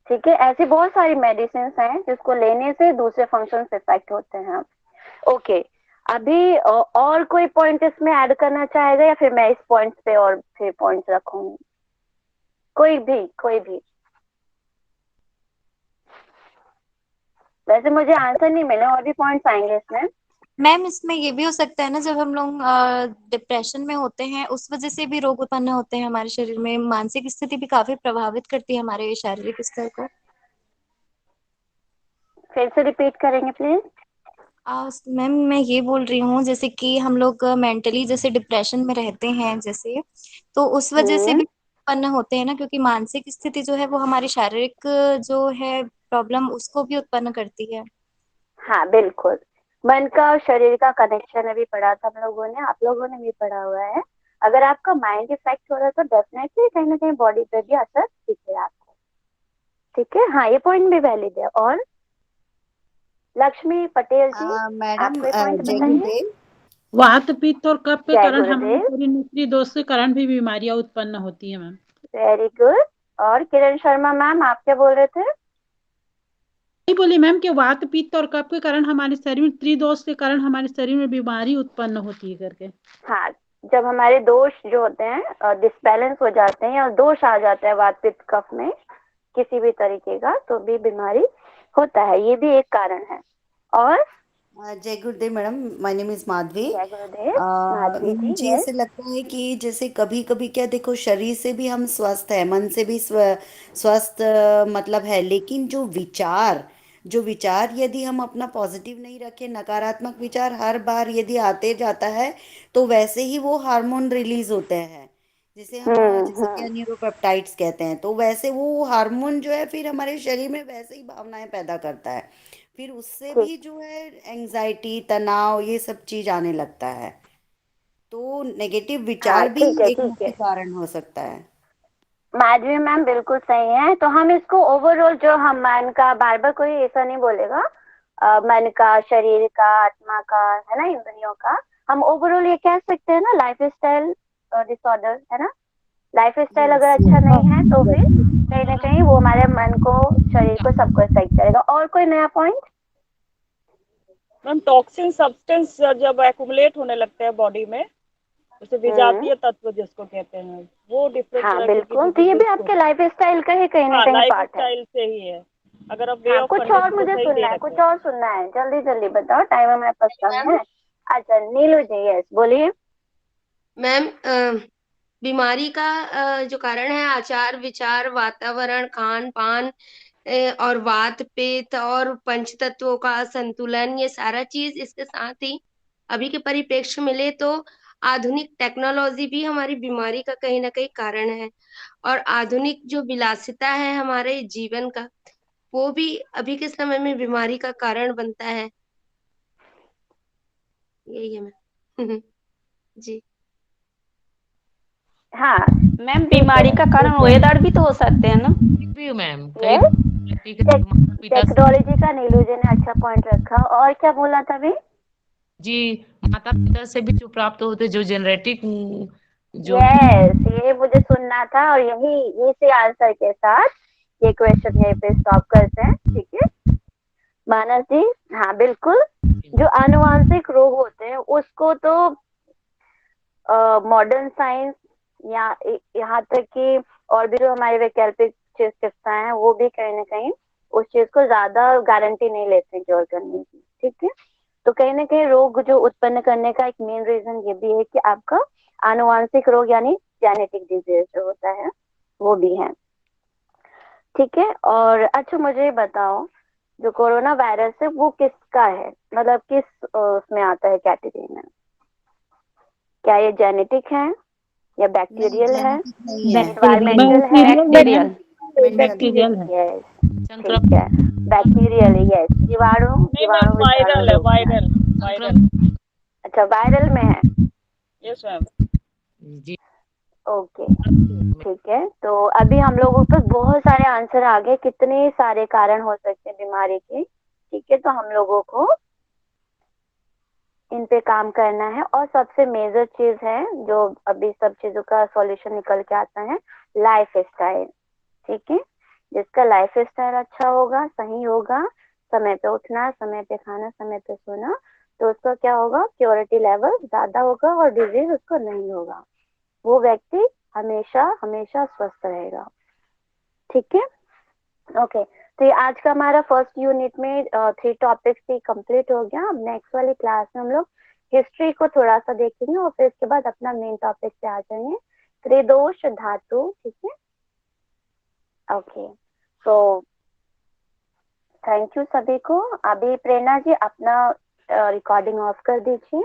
ठीक है, ऐसी बहुत सारी मेडिसिन हैं जिसको लेने से दूसरे फंक्शन इफेक्ट होते हैं। ओके, अभी और कोई पॉइंट इसमें ऐड करना चाहेगा या फिर मैं इस पॉइंट पे और फिर पॉइंट्स रखूंगी? कोई भी वैसे मुझे आंसर नहीं मिले, और भी पॉइंट्स आएंगे इसमें। मैम इसमें ये भी हो सकता है ना, जब हम लोग डिप्रेशन में होते हैं उस वजह से भी रोग उत्पन्न होते हैं हमारे शरीर में, मानसिक स्थिति भी काफी प्रभावित करती है हमारे शारीरिक स्तर को। फिर से रिपीट करेंगे प्लीज? मैम मैं ये बोल रही हूँ, जैसे कि हम लोग मेंटली जैसे डिप्रेशन में रहते हैं जैसे, तो उस वजह से भी उत्पन्न होते हैं ना, क्योंकि मानसिक स्थिति जो है वो हमारी शारीरिक जो है प्रॉब्लम उसको भी उत्पन्न करती है। हाँ बिल्कुल, मन का और शरीर का कनेक्शन अभी पढ़ा था हम लोगों ने, आप लोगों ने भी पढ़ा हुआ है। अगर आपका माइंड इफेक्ट हो रहा है तो डेफिनेटली कहीं ना कहीं बॉडी पे भी असर दिखेगा आपको। ठीक है, हाँ ये पॉइंट भी वैलिड है। और लक्ष्मी पटेल जी, मैडम आप कोई पॉइंट जय बताइए। गुरुदेव। वात पित्त और कफ के जय कारण हमारे गुरुदेव, शरीर में त्रिदोष के कारण भी बीमारियां उत्पन्न होती है मैम। Very good. और किरण शर्मा मैम, आप क्या बोल रहे थे? नहीं बोली मैम कि वात पित्त और कफ के कारण हमारे शरीर में त्रिदोष के कारण हमारे शरीर में बीमारी उत्पन्न होती है करके। हाँ, जब हमारे दोष जो होते हैं डिसबैलेंस हो जाते हैं या दोष आ जाता है वात पित्त कफ में किसी भी तरीके का, तो भी बीमारी होता है, ये भी एक कारण है। और जय गुरुदेव madam, my name is Madhavi. जय गुरुदेव माधवी जी। मुझे ऐसे लगता है कि जैसे कभी कभी क्या देखो, शरीर से भी हम स्वस्थ है, मन से भी स्वस्थ मतलब है, लेकिन जो विचार यदि हम अपना पॉजिटिव नहीं रखें, नकारात्मक विचार हर बार यदि आते जाता है, तो वैसे ही वो हार्मोन रिलीज होते हैं, जिसे हम जैसे कि न्यूरोपेप्टाइड्स कहते हैं, तो वैसे वो हार्मोन जो है फिर हमारे शरीर में वैसे ही भावनाएं पैदा करता है, फिर उससे भी जो है एंजाइटी, तनाव, ये सब चीज आने लगता है। तो नेगेटिव हाँ विचार भी ठीक है एक ठीक मुख्य है, कारण हो सकता है। माधवी मैम बिल्कुल सही है। तो हम इसको ओवरऑल, जो हम मन का, बार बार कोई ऐसा नहीं बोलेगा, मन का, शरीर का, आत्मा का, है ना, इंद्रियों का, हम ओवरऑल ये कह सकते हैं ना, लाइफ स्टाइल डिसऑर्डर, है ना। लाइफ स्टाइल अगर अच्छा नहीं है तो फिर कहीं ना कहीं वो हमारे मन को, शरीर को, सबको इफेक्ट करेगा। और कोई नया पॉइंट? मैम टॉक्सिन सब्सटेंस जब एक्युमुलेट होने लगते हैं बॉडी में, जैसे विजातीय तत्व जिसको कहते हैं, वो डिफरेंट हाँ तरह की बिल्कुल, तो ये भी डिजीजेस को, आपके लाइफ स्टाइल का ही कहीं ना हाँ कहीं लाइफ पार्ट है। स्टाइल से ही है। अगर आप वे हाँ, ऑफ कुछ और कंडक्ट को मुझे सही सुनना दे है, रखे कुछ हैं। और सुनना है, जल्दी जल्दी बताओ, टाइम हमारे पास कम है। अच्छा नीलू जी, यस बोलिए। मैम बीमारी का जो कारण है आचार विचार, वातावरण, खान पान, और वात पित्त और पंच तत्वों का असंतुलन, ये सारा चीज इसके साथ ही अभी के परिप्रेक्ष्य में ले तो आधुनिक टेक्नोलॉजी भी हमारी बीमारी का कहीं ना कहीं कारण है। और आधुनिक जो विलासिता है हमारे जीवन का, वो भी अभी के समय में बीमारी का कारण बनता है। यही है मैम। जी हाँ मैम बीमारी का कारण वेदर भी तो हो सकते हैं ना। भी मैम कई यस, व्यक्ति के माता-पिता से टेक्नोलॉजी का नीलू जी ने अच्छा पॉइंट रखा। और क्या बोला था भी? जी माता पिता से भी जो प्राप्त होते जो जेनेटिक जो यस, ये मुझे सुनना था और यही से आंसर के साथ ये क्वेश्चन यहीं पे स्टॉप करते हैं। ठीक है मानस जी? हाँ बिल्कुल। जो आनुवांशिक रोग होते हैं उसको तो मॉडर्न साइंस या यहाँ तक कि और भी जो हमारे वैकल्पिक चिकित्साएं हैं वो भी कहीं ना कहीं उस चीज को ज्यादा गारंटी नहीं लेते हैं क्योर करने की। ठीक है, तो कहीं ना कहीं रोग जो उत्पन्न करने का एक मेन रीजन ये भी है कि आपका आनुवांशिक रोग यानी जेनेटिक डिजीज जो होता है वो भी है। ठीक है, और अच्छा मुझे बताओ जो कोरोना वायरस है वो किसका है, मतलब किस उसमें आता है कैटेगरी में? क्या ये जेनेटिक है या बैक्टीरियल है, एनवायरमेंटल है? बैक्टीरियल है। यस ठीक है, बैक्टीरियल है। यस, जीवाणु जीवाणु विषाणु वायरल है, रोग है। Viral viral. अच्छा वायरल में है। Yes ma'am. जी ओके ठीक है, तो अभी हम लोगों के बहुत सारे आंसर आ गए, कितने सारे कारण हो सकते हैं बीमारी के। ठीक है, तो हम लोगों को इन पे काम करना है और सबसे मेजर चीज है जो अभी सब चीजों का सॉल्यूशन निकल के आता है, लाइफ स्टाइल। ठीक है, जिसका लाइफ स्टाइल अच्छा होगा, सही होगा, समय पे उठना, समय पे खाना, समय पे सोना, तो उसका क्या होगा, प्योरिटी लेवल ज्यादा होगा और डिजीज उसको नहीं होगा। वो व्यक्ति हमेशा हमेशा स्वस्थ रहेगा। ठीक है, ओके। तो ये आज का हमारा फर्स्ट यूनिट में 3 टॉपिक्स भी कंप्लीट हो गया। अब नेक्स्ट वाली क्लास में हम लोग हिस्ट्री को थोड़ा सा देखेंगे और फिर इसके बाद अपना मेन टॉपिक पे आ जाएंगे, त्रिदोष धातु। ठीक है, ओके। सो थैंक यू सभी को। अभी प्रेरणा जी अपना रिकॉर्डिंग ऑफ कर दीजिए।